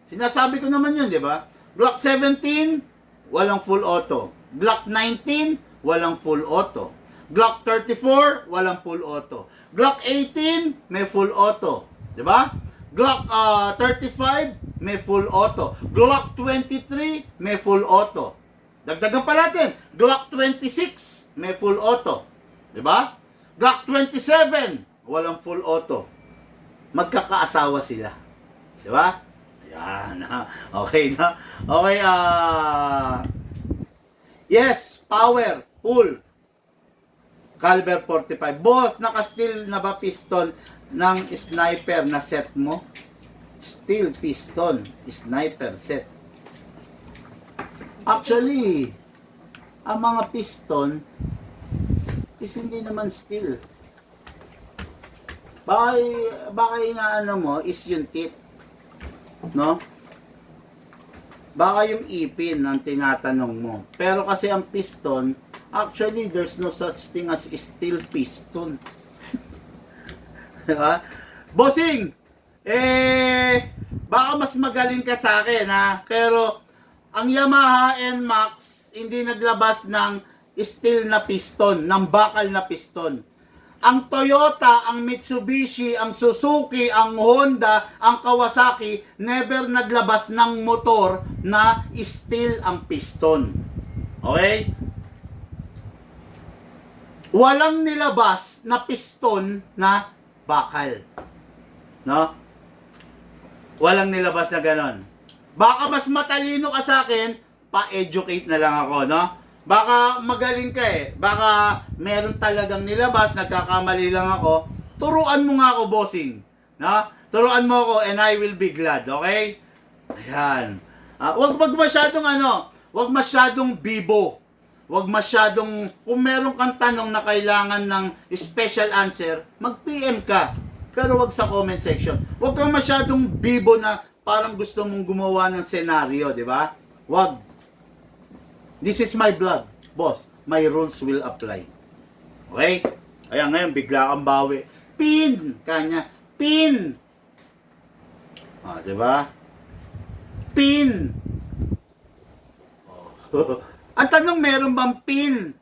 Sinasabi ko naman yun, di ba? Glock 17, walang full auto. Glock 19, walang full auto. Glock 34, walang full auto. Glock 18, may full auto. Di ba? Glock 35, may full auto. Glock 23, may full auto. Dagdagan pa natin. Glock 26, may full auto. Di ba? Glock 27, walang full auto. Magkakaasawa sila. Di ba? Ayan. Okay na. Okay, yes, power, full. Caliber 45. Boss, naka-steel na ba piston ng sniper na set mo? Steel piston, sniper set. Actually, ang mga piston is hindi naman steel. Baka inaano mo is yung tip. No? Baka yung ipin ang tinatanong mo. Pero kasi ang piston, actually, there's no such thing as steel piston. Diba? Bossing! Baka mas magaling ka sa akin, ha? Pero, ang Yamaha NMAX, hindi naglabas ng steel na piston, ng bakal na piston. Ang Toyota, ang Mitsubishi, ang Suzuki, ang Honda, ang Kawasaki, never naglabas ng motor na steel ang piston. Okay? Walang nilabas na piston na bakal. No? Walang nilabas na ganon. Baka mas matalino ka sa akin, pa-educate na lang ako, no? Baka magaling ka eh. Baka meron talagang nilabas, nagkakamali lang ako. Turuan mo nga ako, bossing. No? Turuan mo ako and I will be glad, okay? Ayan. Wag masyadong wag masyadong bibo. Wag masyadong, kung meron kang tanong na kailangan ng special answer, mag-PM ka. Pero wag sa comment section. Wag kang masyadong bibo na parang gusto mong gumawa ng senaryo, di ba? Wag. This is my vlog, boss. My rules will apply. Okay? Kaya ngayon, bigla kang bawi. Pin! Kanya. Pin! Diba? Pin! Ang tanong, meron bang pin?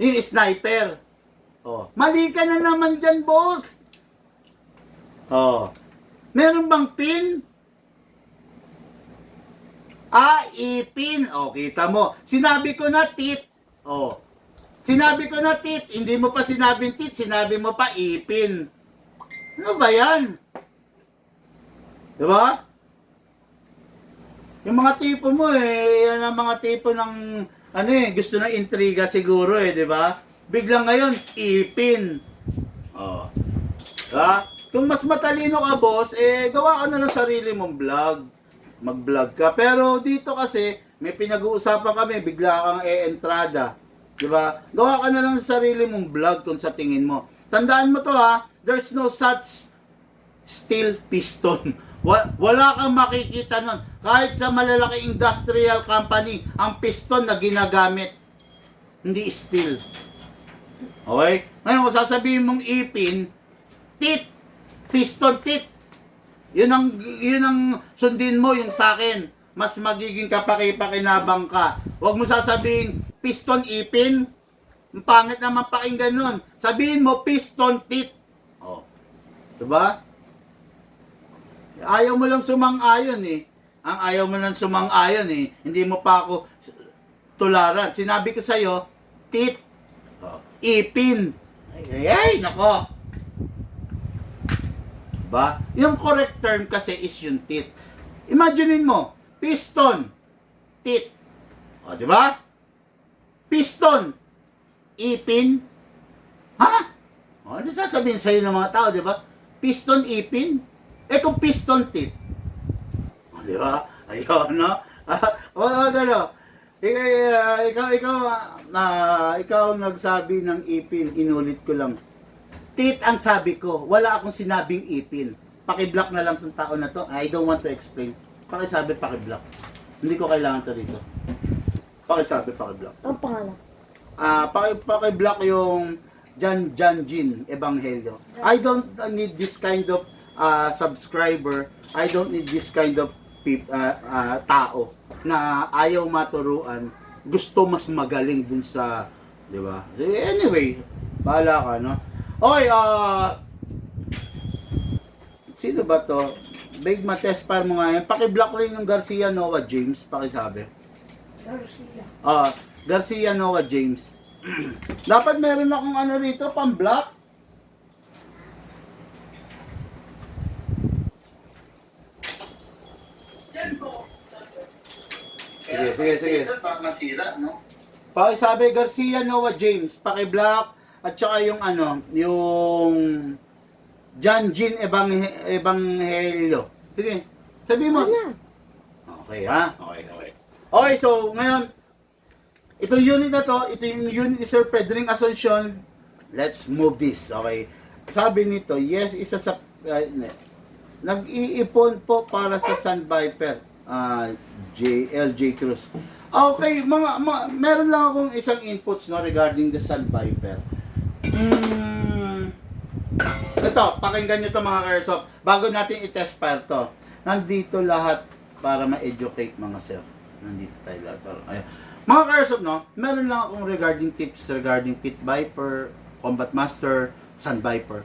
Yung sniper. Mali ka na naman dyan, boss. Meron bang pin? Ipin. Kita mo. Sinabi ko na tit. Sinabi ko na tit. Hindi mo pa sinabing tit. Sinabi mo pa ipin. Ano ba yan? Diba? Yung mga tipo mo yan ang mga tipo ng gusto ng intriga siguro diba? Biglang ngayon, ipin. Diba? Kung mas matalino ka, boss, gawa ka na ng sarili mong vlog. Mag-vlog ka. Pero dito kasi, may pinag-uusapan kami, bigla kang entrada. Diba? Gawa ka na lang sa sarili mong vlog kung sa tingin mo. Tandaan mo to ha, there's no such steel piston. Wala kang makikita nun. Kahit sa malalaki industrial company, ang piston na ginagamit, hindi steel. Okay? Ngayon, kung sasabihin mong ipin, tit, piston tit. Yun ang sundin mo yung sa akin. Mas magiging kapaki-pakinabang ka. Huwag mo sasabihin, piston ipin. Ang pangit naman pakinggan nun. Sabihin mo, piston tit. Diba? Ayaw mo lang sumang-ayon Ang ayaw mo lang sumang-ayon Hindi mo pa ako tularan. Sinabi ko sa'yo, tit. Ipin. Ay, nako. Diba? Yung correct term kasi is yung tit. Imaginein mo, piston, tit. Diba? Piston, ipin. Ha? Ano sasabihin sa'yo ng mga tao, diba? Piston ipin? Eh kung piston teeth, o, di ba? Ayun, no? Wag ano, ikaw nagsabi ng ipin, inulit ko lang. Teeth ang sabi ko, wala akong sinabing ipin. Paki-block na lang tong tao na to. I don't want to explain. Pakisabi, paki-block. Hindi ko kailangan to rito. Pakisabi, paki-block. Ang pangalan. Paki-block yung Jan Jin Ebanghelyo. I don't need this kind of subscriber. I don't need this kind of tao na ayaw maturuan, gusto mas magaling dun sa, di ba? Anyway, bahala ka, no? Okay, sino ba to? Big Matest pa mo nga yan. Paki-block rin yung Garcia Noah James, pakisabi. Garcia Noah James. Dapat meron akong ano rito, pang-block. Sige. Baka masira, no? Pakisabi Garcia Noah James, paki-block at saka yung ano, yung Jan Jin Ebanghelyo. Sige, sabi mo. Ano? Okay ha? Okay. Okay, so ngayon, itong unit na to, ito yung unit ni Sir Pedring Asuncion. Let's move this, okay? Sabi nito, yes, isa sa, nag-iipon po para sa Sun Viper, LJ Cruz. Okay, meron lang akong isang inputs no regarding the Sun Viper. Ito, pakinggan nyo to mga Airsoft. Bago natin i-test fire to, nandito lahat para ma-educate mga sir. Nandito tayo lahat. Ayun. Mga Airsoft, no, meron lang akong regarding tips regarding Pit Viper, Combat Master, Sun Viper.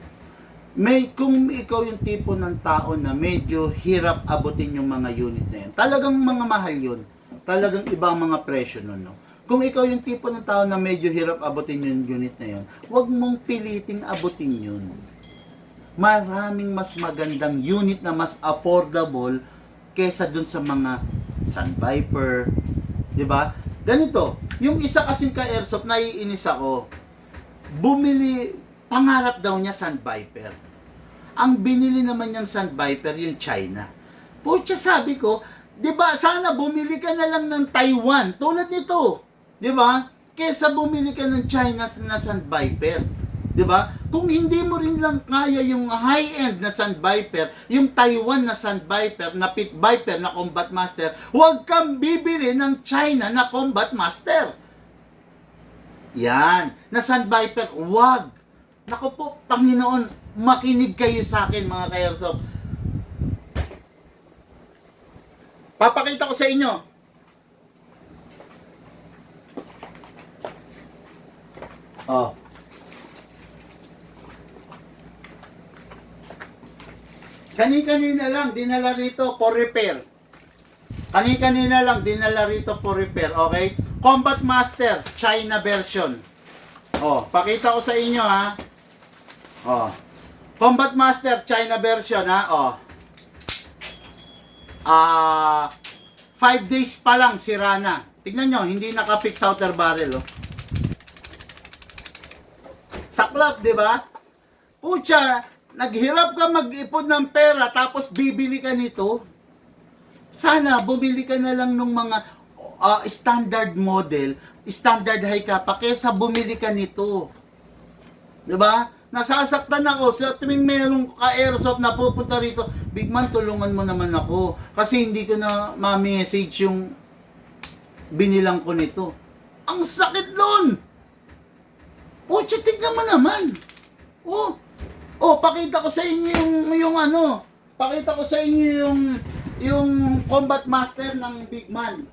Kung ikaw yung tipo ng tao na medyo hirap abutin yung mga unit na yan, talagang mga mahal yun. Talagang ibang mga presyo nun, no? Kung ikaw yung tipo ng tao na medyo hirap abutin yung unit na yun, huwag mong piliting abutin yun. Maraming mas magandang unit na mas affordable kesa dun sa mga Sun Viper, di ba? Ganito, yung isa kasing ka-airsoft, naiinis ako, bumili, pangarap daw niya Sun Viper. Ang binili naman niyang Sun Viper, yung China. Pucha, sabi ko, di ba, sana bumili ka na lang ng Taiwan, tulad nito. Di ba? Kesa bumili ka ng China na Sun Viper. Di ba? Kung hindi mo rin lang kaya yung high-end na Sun Viper, yung Taiwan na Sun Viper, na Pit Viper, na Combat Master, huwag kang bibili ng China na Combat Master. Yan. Na Sun Viper, huwag. Naku po, Panginoon, makinig kayo sa akin mga ka-airsoft. Papakita ko sa inyo. Oh. Kani-kanina lang dinala rito for repair. Kani-kanina lang dinala rito for repair, okay? Combat Master China version. Oh, pakita ko sa inyo ha. Oh. Combat Master China version ha. Oh. 5 days pa lang sira na. Tignan nyo, hindi naka-fix outer barrel oh. Saklap, di ba? Pucha, naghirap ka mag-ipon ng pera tapos bibili ka nito. Sana bumili ka na lang ng mga standard model, standard high kappa kesa bumili ka nito. 'Di ba? Nasasaktan ako sa tuwing merong ka-airsoft na pupunta rito, Big Man, tulungan mo naman ako kasi hindi ko na ma-message yung binilang ko nito. Ang sakit nun! Pucha, tignan mo naman. Pakita ko sa inyo yung ano. Pakita ko sa inyo yung Combat Master ng Big Man.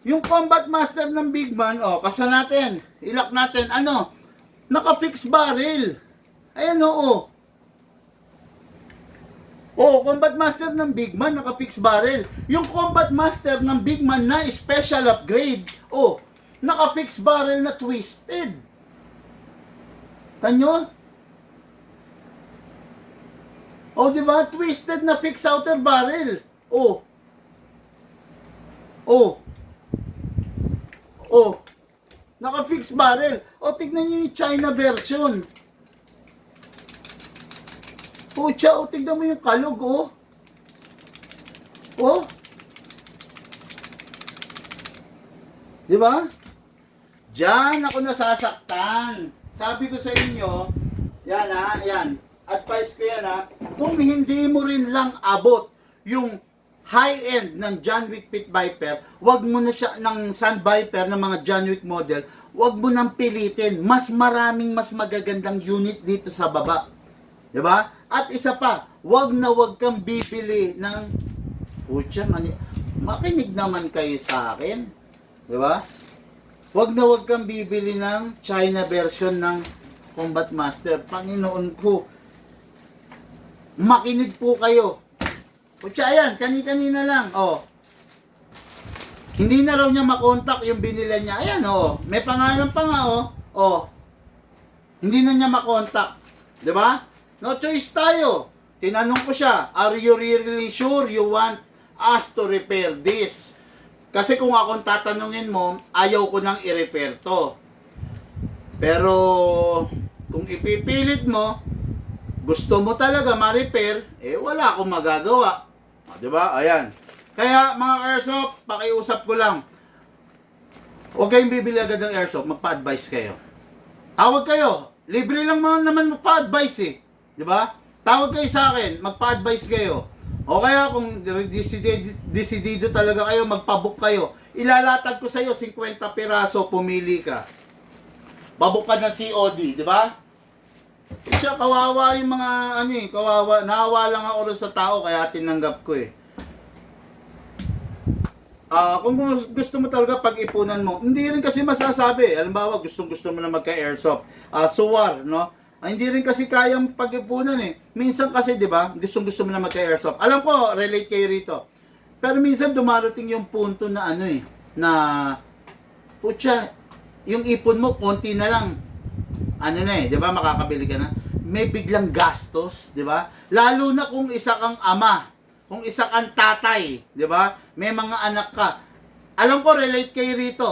Yung Combat Master ng Big Man, kasa natin. Ilak natin, ano? Naka-fix barrel. Ayan Combat Master ng Big Man, naka-fix barrel. Yung Combat Master ng Big Man na special upgrade, naka-fix barrel na twisted. Tanyo? Diba? Twisted na fix outer barrel. Naka-fixed barrel. O, tignan nyo yung China version. Pucha, o, tignan mo yung kalog, oh. Oh. Di ba? Diyan ako nasasaktan. Sabi ko sa inyo, yan ha, yan. Advice ko yan ha. Kung hindi mo rin lang abot yung high-end ng John Wick Pit Viper, wag mo na siya, ng Sun Viper, ng mga John Wick model, wag mo nang pilitin. Mas maraming mas magagandang unit dito sa baba. Di ba? At isa pa, wag na wag kang bibili ng, pucha, makinig naman kayo sa akin. Di ba? Wag na wag kang bibili ng China version ng Combat Master. Panginoon ko, makinig po kayo. Kutsa yan, kani-kanina lang. Oh. Hindi na raw niya makontak yung binila niya. Ayan, oh. May pangalan pa nga, oh. Oh. Hindi na niya makontak. Di ba? No choice tayo. Tinanong ko siya, are you really sure you want us to repair this? Kasi kung akong tatanungin mo, ayaw ko nang i-repair to. Pero, kung ipipilit mo, gusto mo talaga ma-repair, eh wala akong magagawa. Diba? Ayan. Kaya, mga airsoft, pakiusap ko lang. Huwag kayong bibili agad ng airsoft, magpa-advise kayo. Tawag kayo. Libre lang naman magpa-advise eh. Diba? Tawag kayo sa akin, magpa-advise kayo. O kaya kung desidido talaga kayo, magpabook kayo. Ilalatag ko sa iyo 50 piraso, pumili ka. Pabook ka ng COD, di ba? Siya, kawawa yung mga, kawawa. Naawa lang ako rin sa tao, kaya tinanggap ko eh. Kung gusto mo talaga pag-ipunan mo, hindi rin kasi masasabi. Halimbawa, gusto mo na magka-airsoft. Suwar, no? Hindi rin kasi kayang pag-ipunan eh. Minsan kasi, di ba, gusto mo na magka-airsoft. Alam ko, relate kayo rito. Pero minsan dumarating yung punto na na, putya, yung ipon mo, konti na lang. Di ba, makakabili ka na. May biglang gastos, di ba? Lalo na kung isa kang ama, kung isa kang tatay, di ba? May mga anak ka. Alam ko, relate kayo rito.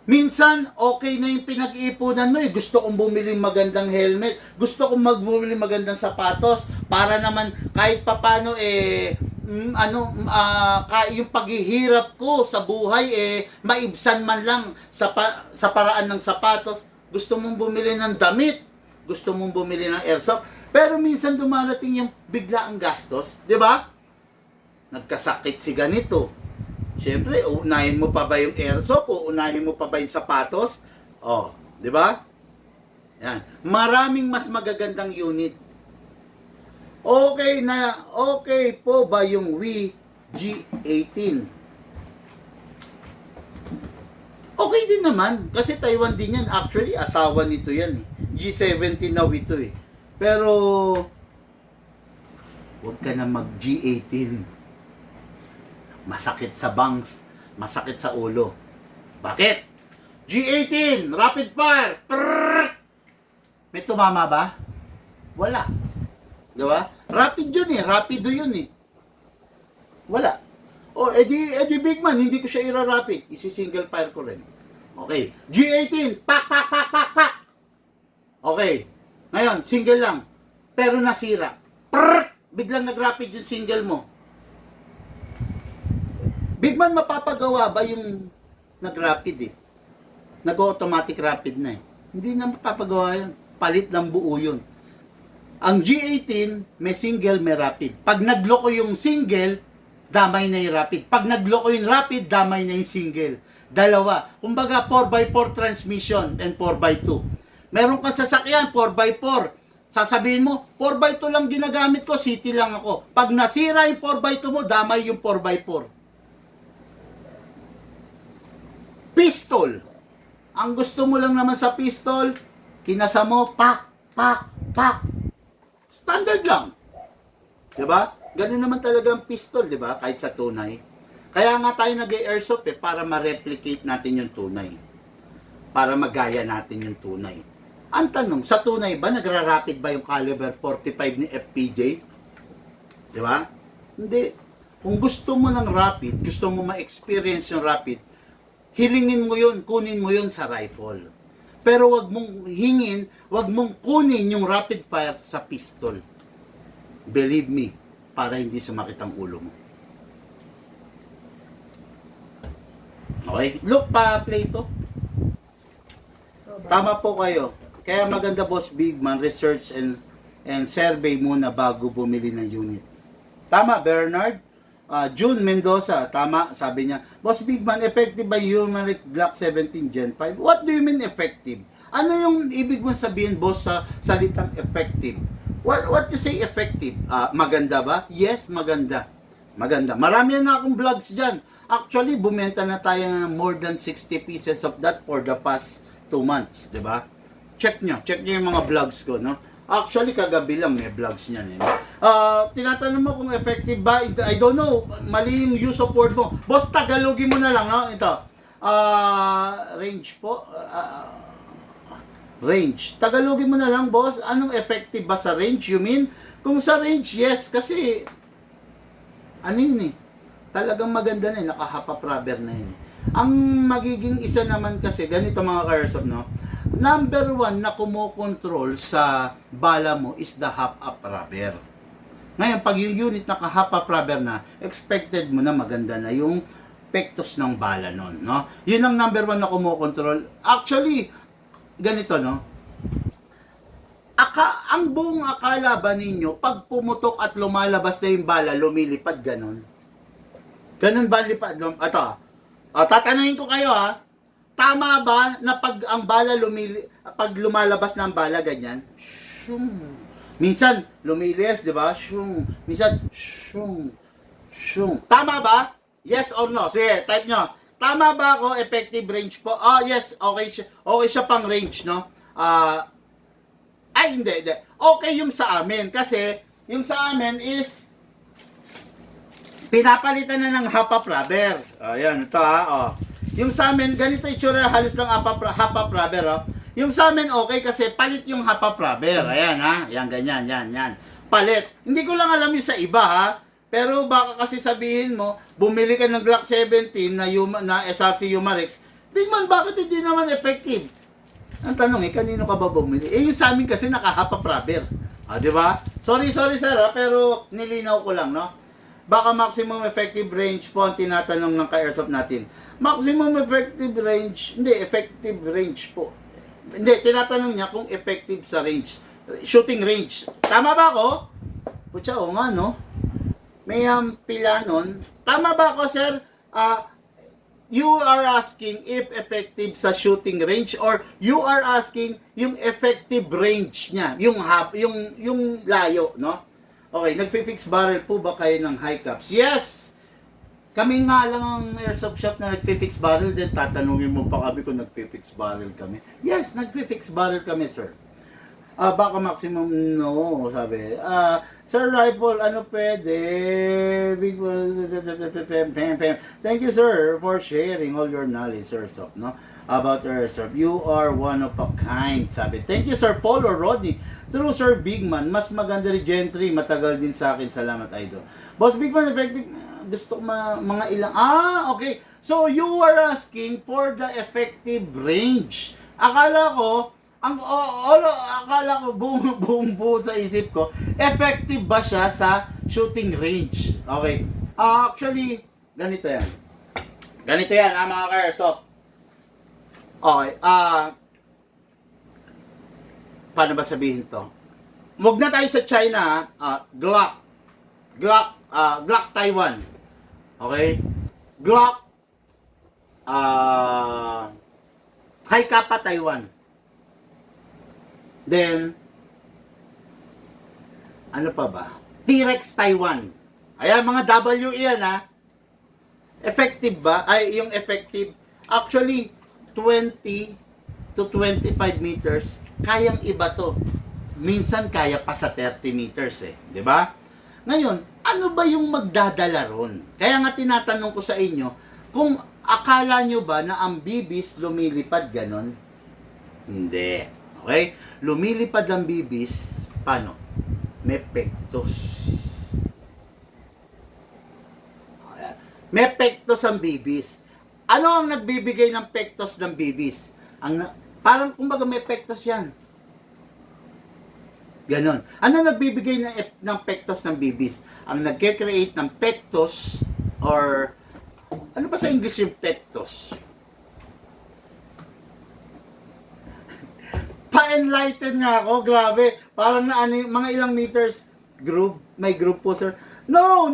Minsan, okay na yung pinag-iipunan mo eh. Gusto kong bumili magandang helmet. Gusto kong bumili magandang sapatos. Para naman kahit papano yung paghihirap ko sa buhay maibsan man lang sa paraan ng sapatos. Gusto mong bumili ng damit. Gusto mong bumili ng airsoft. Pero minsan dumarating yung bigla ang gastos. Di ba? Nagkasakit si ganito. Siyempre, unahin mo pa ba yung airsoft o unahin mo pa ba yung sapatos? Oh, di ba? Yan. Maraming mas magagandang unit. Okay po ba yung Wii G18? Okay din naman. Kasi Taiwan din yan. Actually, asawa nito yan eh. G17 na ito eh. Pero, huwag ka na mag G18. Masakit sa bangs, masakit sa ulo. Bakit? G18, rapid fire. Prrrr! May tumama ba? Wala. Di ba? Rapid yun eh, rapido yun eh. Wala. O, edi big man, hindi ko siya ira-rapid. Isi-single fire ko rin. Okay. G18, pak, pak, pak, pak, pak. Okay. Ngayon, single lang. Pero nasira. Prrrr! Biglang nag-rapid yung single mo. Big man, mapapagawa ba yung nag-rapid eh? Nag-automatic rapid na eh. Hindi na mapapagawa yun. Palit ng buo yun. Ang G18, may single, may rapid. Pag nagloko yung single, damay na yung rapid. Pag nagloko yung rapid, damay na yung single. Dalawa. Kumbaga, 4x4 transmission and 4x2. Meron kang sasakyan, 4x4. Sasabihin mo, 4x2 lang ginagamit ko, city lang ako. Pag nasira yung 4x2 mo, damay yung 4x4. Pistol. Ang gusto mo lang naman sa pistol, kinasa mo, pak, pak, pak. Standard lang. Diba? Ganun naman talaga ang pistol, diba? Kahit sa tunay. Kaya nga tayo nag-airsoft para ma-replicate natin yung tunay. Para magaya natin yung tunay. Ang tanong, sa tunay ba, nagra-rapid ba yung caliber 45 ni FPJ? Diba? Hindi. Kung gusto mo ng rapid, gusto mo ma-experience yung rapid, hilingin mo yun, kunin mo yun sa rifle. Pero wag mong hingin, wag mong kunin yung rapid fire sa pistol. Believe me, para hindi sumakit ang ulo mo. Okay? Look, pa-play to. Tama po kayo. Kaya maganda, Boss Bigman, research and survey muna bago bumili ng unit. Tama, Bernard? June Mendoza, tama, sabi niya. Boss Bigman, effective ba yung Glock 17 Gen 5? What do you mean effective? Ano yung ibig mong sabihin, boss, sa salitang effective? What you say effective? Maganda ba? Yes, maganda. Maganda. Marami na akong vlogs dyan. Actually, bumenta na tayo ng more than 60 pieces of that for the past 2 months, di ba? Check nyo yung mga vlogs ko, no? Actually, kagabi lang may vlogs niyan, eh. Tinatanong mo kung effective ba? I don't know. Mali yung use of word mo. Boss, Tagalogin mo na lang, no? Ito. Range po. Range. Tagalogin mo na lang, boss. Anong effective ba sa range? You mean? Kung sa range, yes. Kasi, ano yun eh? Talagang maganda na eh. Naka-half rubber na yun eh. Ang magiging isa naman kasi, ganito mga ka-airsoft, no? Number 1 na kumokontrol sa bala mo is the half-up rubber. Ngayon, pag yung unit naka-half-up rubber na, expected mo na maganda na yung pektos ng bala nun, no? Yun ang number 1 na kumokontrol. Actually, ganito, no? Ang buong akala ba ninyo, pag pumutok at lumalabas na yung bala, lumilipad ganon? Ganon ba lipad? Tatanungin ko kayo, ha? Tama ba na pag ang bala pag lumalabas ng bala ganyan? Shung. Minsan lumilis, 'di ba? Shung. Minsan shung. Shung. Tama ba? Yes or no? Sige, type nyo. Tama ba ako? Effective range po. Yes, okay siya pang range, no? Hindi. Okay yung sa amin kasi yung sa amin is pinapalitan na ng half-up rubber. Ayan, ito ha. Yung sa amin, ganito itsura, halos lang half-up rubber, oh. Yung sa amin, okay, kasi palit yung half-up rubber. Ayan, ha. Yan, ganyan, yan. Palit. Hindi ko lang alam yung sa iba, ha. Pero baka kasi sabihin mo, bumili ka ng Glock 17 na SRC Humarex, Bigman, bakit hindi naman effective? Ang tanong kanino ka ba bumili? Yung sa amin kasi naka-half-up rubber. Di ba? Sorry, sir, ha, pero nilinaw ko lang, no? Baka maximum effective range po ang tinatanong ng ka-airsoft natin. Maximum effective range, hindi, effective range po. Hindi, tinatanong niya kung effective sa range. Shooting range. Tama ba ako? Putya, o nga, no? May pila nun. Tama ba ako, sir? You are asking if effective sa shooting range or you are asking yung effective range niya, yung layo, no? Okay, nagfi-fix barrel po ba kayo ng high caps? Yes! Kami nga lang ang airsoft shop na nagfi-fix barrel din. Tatanungin mo pa kami kung nagfi-fix barrel kami. Yes, nagfi-fix barrel kami, sir. Baka maximum, no, sabi. Sir Rifle, ano pwede? Thank you, sir, for sharing all your knowledge, airsoft, no? About airsoft. You are one of a kind, sabi. Thank you, Sir Paul or Rodney. True, Sir Bigman. Mas maganda rin Gentry. Matagal din sa akin. Salamat, idol. Boss Bigman, effective. Gusto ko mga ilang. Okay. So, you are asking for the effective range. Akala ko, buong sa isip ko, effective ba siya sa shooting range? Okay. Actually, ganito yan. Ganito yan, mga ka-airsoft. Okay, paano ba sabihin to? Huwag na tayo sa China, Glock Taiwan. Okay? Glock, High Kappa Taiwan. Then, ano pa ba? T-Rex Taiwan. Ayan, mga WE yan, ha? Effective ba? Yung effective, actually, 20 to 25 meters, kayang iba to. Minsan kaya pa sa 30 meters eh. 'Di ba? Ngayon, ano ba yung magdadala ron? Kaya nga tinatanong ko sa inyo, kung akala nyo ba na ang bibis lumilipad ganon? Hindi. Okay? Lumilipad ang bibis, paano? May pektos. May pektos ang bibis. Ano ang nagbibigay ng pektos ng bibis? Parang kumbaga may pektos yan. Ganon. Ano nagbibigay ng pektos ng bibis? Ang nagke-create ng pektos or ano ba sa English yung pektos? Pa-enlighten nga ako, grabe. Parang na ano, mga ilang meters groove, may groove po sir. No,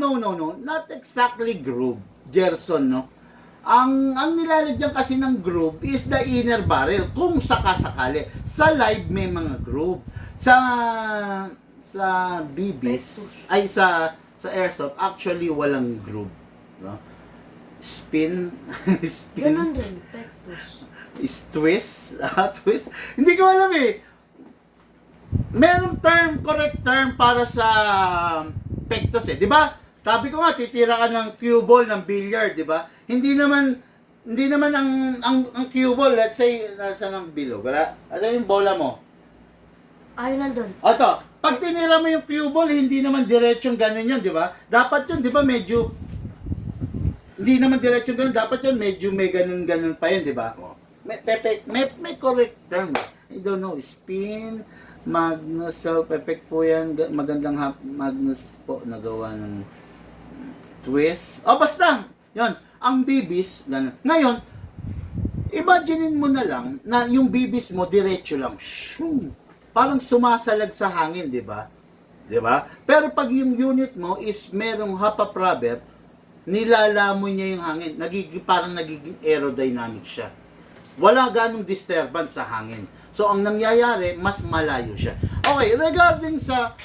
not exactly groove, Gerson, no. Ang nilalagyan kasi ng groove is the inner barrel kung sakasakali. Sa live may mga groove. Sa BBs ay sa airsoft actually walang groove, no. Spin. Ganon din, pectus. Is twist. Twist. Hindi ko alam eh. Merong correct term para sa pectus eh. Di ba? Sabi ko nga, titira ka ng cue ball ng billiard, di ba? Hindi naman ang cue ball, let's say, nasa ng bilog, wala? Ano yung bola mo? Ay, nandun. Oto, pag tinira mo yung cue ball, hindi naman diretsong ganun yun, di ba? Dapat yun, di ba, medyo, hindi naman diretsong ganun, dapat yun, medyo may ganun pa yun, di ba? May correct term. I don't know, spin, Magnus, self-effect po yan, magandang Magnus po, nagawa ng twist. O basta, yun, ang bibis, ganun. Ngayon, imaginein mo na lang na yung bibis mo, diretso lang, shoo, parang sumasalag sa hangin, di ba? Di ba? Pero pag yung unit mo is merong half rubber, nilalamon niya yung hangin. Parang nagiging aerodynamic siya. Wala ganong disturbance sa hangin. So, ang nangyayari, mas malayo siya. Okay, regarding sa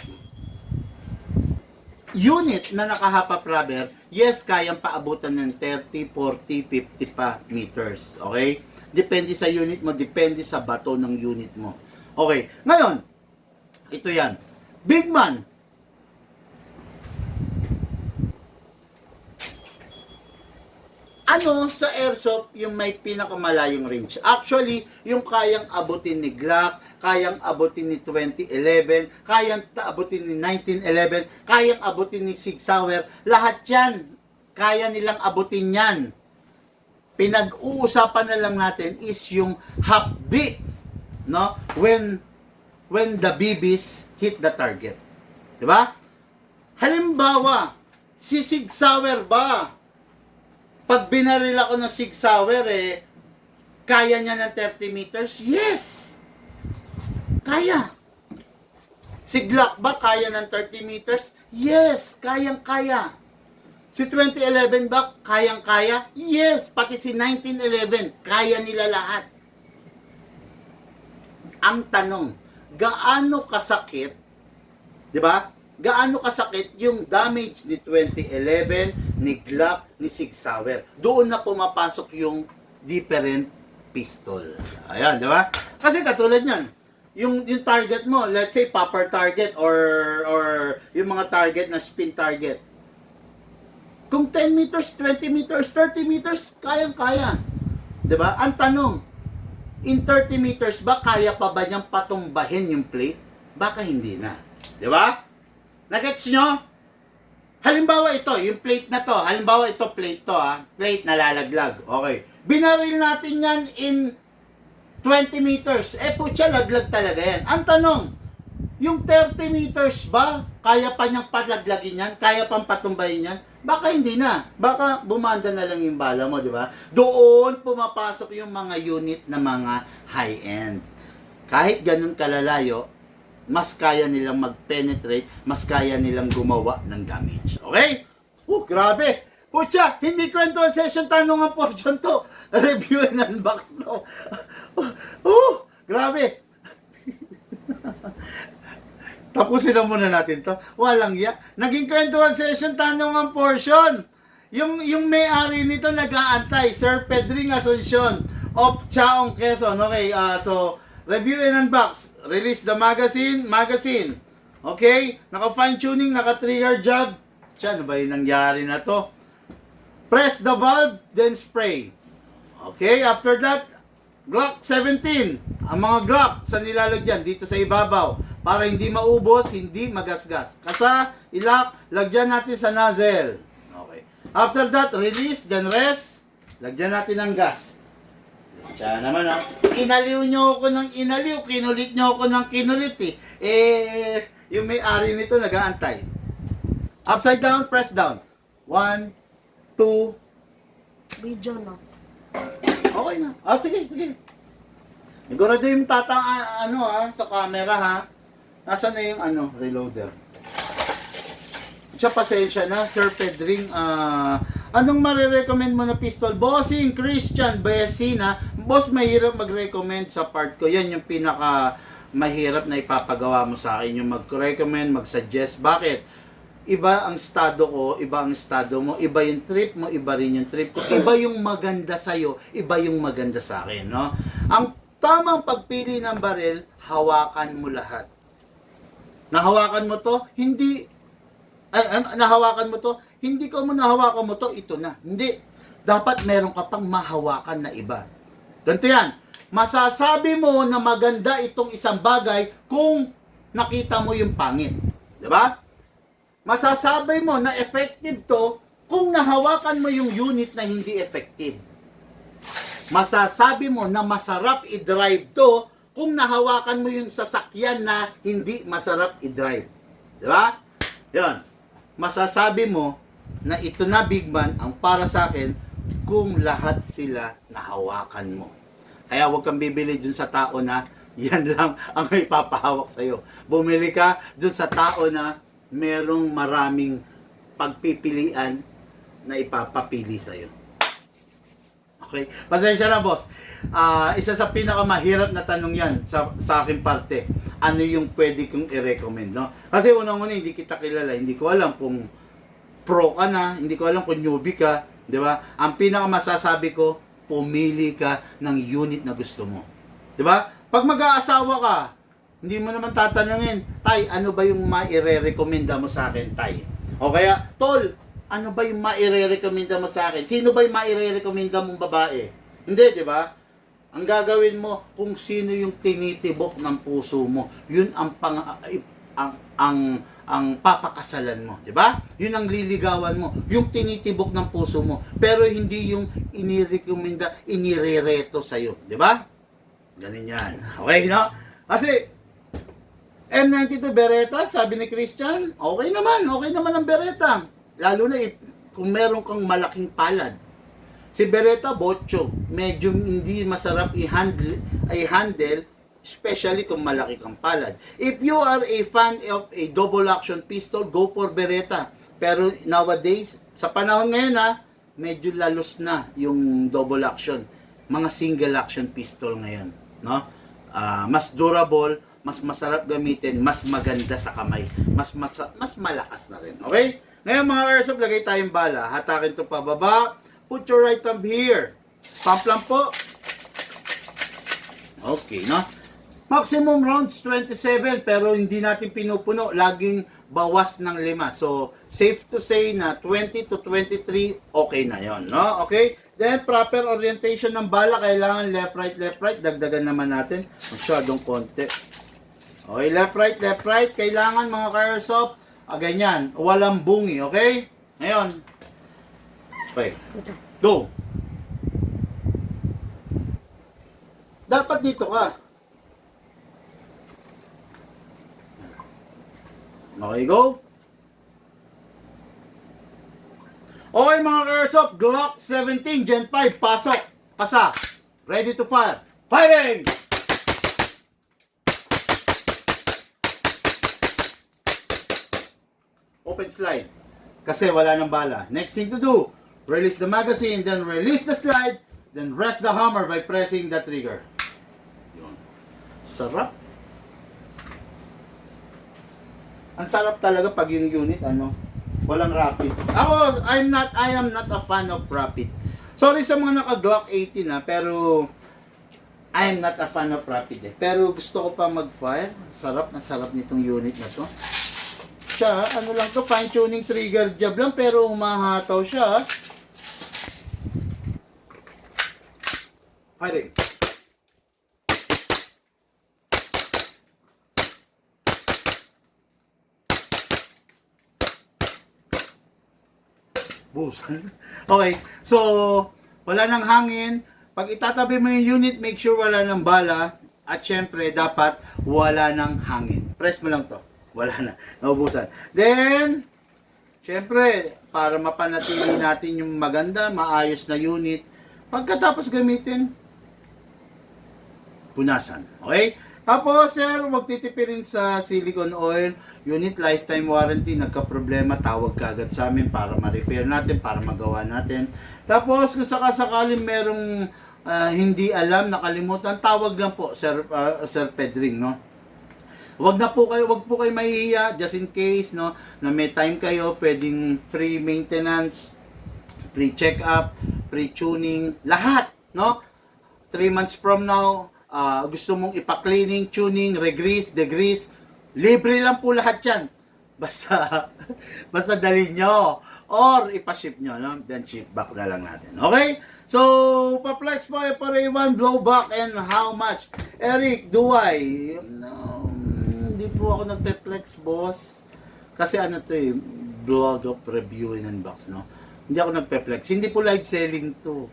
unit na naka-half rubber, yes, kayang paabutan ng 30, 40, 50 pa meters. Okay? Depende sa unit mo, depende sa bato ng unit mo. Okay, ngayon, ito yan. Big man. Ano sa airsoft yung may pinakamalayong range? Actually, yung kayang abutin ni Glock, kayang abutin ni 2011, kayang abutin ni 1911, kayang abutin ni Sig Sauer, lahat yan, kaya nilang abutin yan. Pinag-uusapan na lang natin is yung half beat, no? When the BBs hit the target. Diba? Halimbawa, si Sig Sauer ba, pag binaril ako ng Sig Sauer, kaya niya ng 30 meters? Yes! Kaya. Si Glock ba, kaya ng 30 meters? Yes! Kayang-kaya. Si 2011 ba, kayang-kaya? Yes! Pati si 1911, kaya nila lahat. Ang tanong, gaano kasakit, di ba? Gaano kasakit yung damage ni 2011, ni Glock, ni Sig Sauer. Doon na pumapasok yung different pistol. Ayan, di ba? Kasi katulad niyan, yung target mo, let's say popper target or yung mga target na spin target. Kung 10 meters, 20 meters, 30 meters, kayang-kaya. Di ba? Ang tanong, in 30 meters ba, kaya pa ba niyang patumbahin yung plate? Baka hindi na. Di ba? Nagets nyo? Halimbawa ito, yung plate na to. Halimbawa ito, plate to ha. Plate na lalaglag. Okay. Binaril natin yan in 20 meters. Putya, laglag talaga yan. Ang tanong, yung 30 meters ba, kaya pa niyang palaglagin yan? Kaya pang patumbahin yan? Baka hindi na. Baka bumanda na lang yung bala mo, di ba? Doon pumapasok yung mga unit na mga high-end. Kahit ganun kalalayo, mas kaya nilang mag-penetrate, mas kaya nilang gumawa ng damage. Okay? Grabe! Pucha, hindi kwento ang session, tanong ang portion to. Review and unbox to. Grabe! Tapusin na muna natin to. Walang ya. Naging kwentuhan session, tanong ang portion. Yung may-ari nito nag-aantay, Sir Pedring Asuncion of Chaong, Quezon. Okay, so review and unbox. Release the magazine. Okay? Naka-fine tuning, naka-trigger job. Ano ba yung nangyari na to? Press the valve, then spray. Okay? After that, Glock 17. Ang mga Glock sa nilalagyan dito sa ibabaw para hindi maubos, hindi magasgas. Kasa, ilak, lagyan natin sa nozzle. Okay. After that, release, then rest. Lagyan natin ng gas. Siya naman, oh. Inaliw nyo ako ng inaliw, kinulit nyo ako ng kinulit, eh. Yung may-ari nito nag-aantay. Upside down, press down. 1, 2, Video na. okay na. Sige, sige. Sigurado yung sa camera, ha? Nasaan na yung reloader? Siya, pasensya na, Sir Pedring. Anong marirecommend mo na pistol? Bossing, Christian, Besina. Boss, mahirap mag-recommend sa part ko. Yan yung pinaka mahirap na ipapagawa mo sa akin. Yung mag-recommend, mag-suggest. Bakit? Iba ang estado ko, iba ang estado mo, iba yung trip mo, iba rin yung trip ko. Iba yung maganda sa'yo, iba yung maganda sa akin, no? Ang tamang pagpili ng baril, hawakan mo lahat. Nahawakan mo to, hindi ko mo nahawakan mo to, ito na. Hindi. Dapat meron ka pang mahawakan na iba. Ganito yan. Masasabi mo na maganda itong isang bagay kung nakita mo yung pangit. Diba? Masasabi mo na effective to kung nahawakan mo yung unit na hindi effective. Masasabi mo na masarap i-drive to kung nahawakan mo yung sasakyan na hindi masarap i-drive. Diba? Yan. Masasabi mo na ito na big man ang para sa akin kung lahat sila nahawakan mo. Kaya huwag kang bibili dun sa tao na yan lang ang may papahawak sa'yo. Bumili ka dun sa tao na merong maraming pagpipilian na ipapapili sa'yo. Okay? Pasensya na, boss. Isa sa pinakamahirap na tanong yan sa aking parte. Ano yung pwede kong i-recommend, no? Kasi unang-una, hindi kita kilala. Hindi ko alam kung pro ka na. Hindi ko alam kung newbie ka. Di ba? Ang pinakamasasabi ko, pumili ka ng unit na gusto mo. Di ba? Pag mag-aasawa ka, hindi mo naman tatanungin, Tay, ano ba yung maire-recommenda mo sa akin, Tay? O kaya, Tol, ano ba yung maire-recommenda mo sa akin? Sino ba yung maire-recommenda mong babae? Hindi, di ba? Ang gagawin mo, kung sino yung tinitibok ng puso mo, yun ang papakasalan mo, di ba? Yun ang liligawan mo, yung tinitibok ng puso mo, pero hindi yung inirekomenda, inirereto sa'yo, di ba? Ganun yan. Okay, no? Kasi, M92 Beretta, sabi ni Christian, okay naman ang Beretta. Lalo na kung meron kang malaking palad. Si Beretta, bocho. Medyo hindi masarap i-handle, especially kung malaki kang palad. If you are a fan of a double action pistol, go for Beretta. Pero nowadays, sa panahon ngayon medyo lalos na yung double action. Mga single action pistol ngayon. No? Mas durable, mas masarap gamitin, mas maganda sa kamay, mas malakas na rin. Okay? Ngayon mga airsoft, lagay tayong bala. Hatakin ito pababa. Put your right thumb here. Pump lang po. Okay, no? Maximum rounds 27, pero hindi natin pinupuno. Laging bawas ng 5. So, safe to say na 20 to 23, okay na yon, no? Okay? Then, proper orientation ng bala. Kailangan left, right. Dagdagan naman natin. Masyadong konti. Okay, left, right. Kailangan mga ka-airsoft, ganyan. Walang bungi, okay? Ngayon. Okay. Go. Dapat dito ka. Okay, go. Okay mga ka-airsoft, Glock 17 Gen 5, pasok. Pasa. Ready to fire. Firing! Open slide. Kasi wala ng bala. Next thing to do, release the magazine, then release the slide, then rest the hammer by pressing the trigger. Yun. Sarap. Ang sarap talaga pag yung unit, walang rapid. I am not a fan of rapid. Sorry sa mga naka-Glock 18 pero I am not a fan of rapid Pero gusto ko pa mag-fire. Sarap na sarap nitong unit na to. Siya, lang to, fine tuning trigger job lang, pero humahataw siya. Firing. Busan. Okay, so wala ng hangin. Pag itatabi mo yung unit, make sure wala ng bala. At syempre, dapat wala ng hangin. Press mo lang to. Wala na. Naubusan. Then, syempre, para mapanatili natin yung maganda, maayos na unit, pagkatapos gamitin, punasan. Okay? Tapos, sir, huwag titipirin sa silicone oil. Unit lifetime warranty. Nagka-problema, tawag ka agad sa amin para ma-repair natin, para magawa natin. Tapos, kung sakasakaling merong hindi alam, nakalimutan, tawag lang po, Sir Pedring, no? Wag po kayo mahihiya, just in case, no, na may time kayo, pwedeng free maintenance, free check-up, free tuning, lahat, no? 3 months from now, gusto mong ipa-cleaning, tuning, regrease, degrease, libre lang po lahat yan. Basta dalhin nyo. Or ipa-ship nyo, no? Then ship back na lang natin. Okay? So, pa-flex po, FRA1, blowback, and how much? Eric, do I? No, hindi po ako nagpe-flex, boss. Kasi ano to eh, blog of review and unbox, no? Hindi ako nagpe-flex. Hindi po live selling to.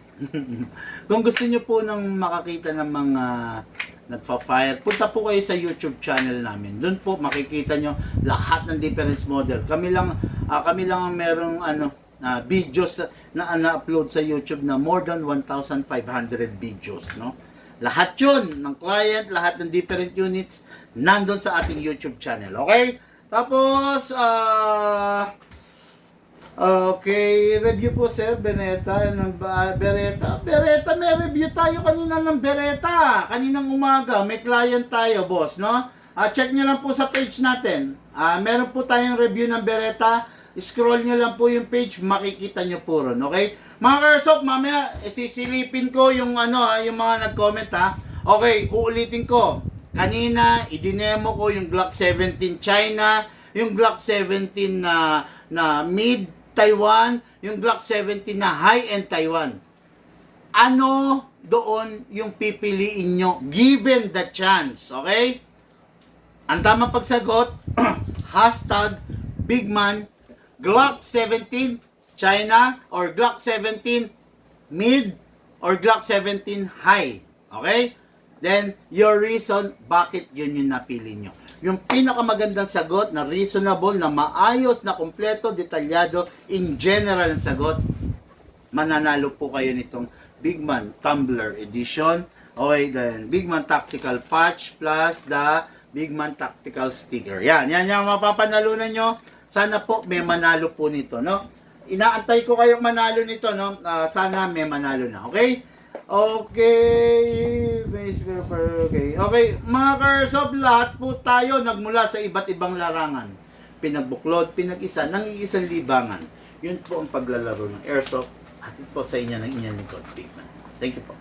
Kung gusto nyo po ng makakita ng mga nagpa-fire, punta po kayo sa YouTube channel namin. Doon po makikita nyo lahat ng difference model. Kami lang ang merong videos na na-upload sa YouTube na more than 1,500 videos, no? Lahat 'yun ng client, lahat ng different units nandun sa ating YouTube channel. Okay? Tapos okay, review po sir, Beretta, Beretta, may review tayo kanina ng Beretta, kaninang umaga, may client tayo, boss, no? Check nyo lang po sa page natin, meron po tayong review ng Beretta, scroll nyo lang po yung page, makikita nyo po ron, okay? Mga Kersop, mamaya, sisilipin ko yung yung mga nag-comment, ha? Okay, uulitin ko, kanina, idinemo ko yung Glock 17 China, yung Glock 17 na mid Taiwan, yung Glock 17 na high-end Taiwan. Ano doon yung pipiliin nyo given the chance, okay? Ang tamang pagsagot, hashtag Bigman Glock 17 China or Glock 17 mid or Glock 17 high, okay? Then, your reason, bakit yun yung napili nyo. Yung pinakamagandang sagot na reasonable, na maayos, na kompleto, detalyado, in general ang sagot, mananalo po kayo nitong Bigman Tumbler Edition. Okay, then Bigman Tactical Patch plus the Bigman Tactical Sticker. Yan yung mapapanalunan nyo. Sana po may manalo po nito, no? Inaantay ko kayong manalo nito, no? Sana may manalo na, okay? Okay, okay, mga Kersop, lahat po tayo nagmula sa iba't ibang larangan. Pinagbuklod, pinag-isa, nang iisang libangan. Yun po ang paglalaro ng Airsoft. Hatid po sa inyo ng inyong lingkod, Bigman. Thank you po.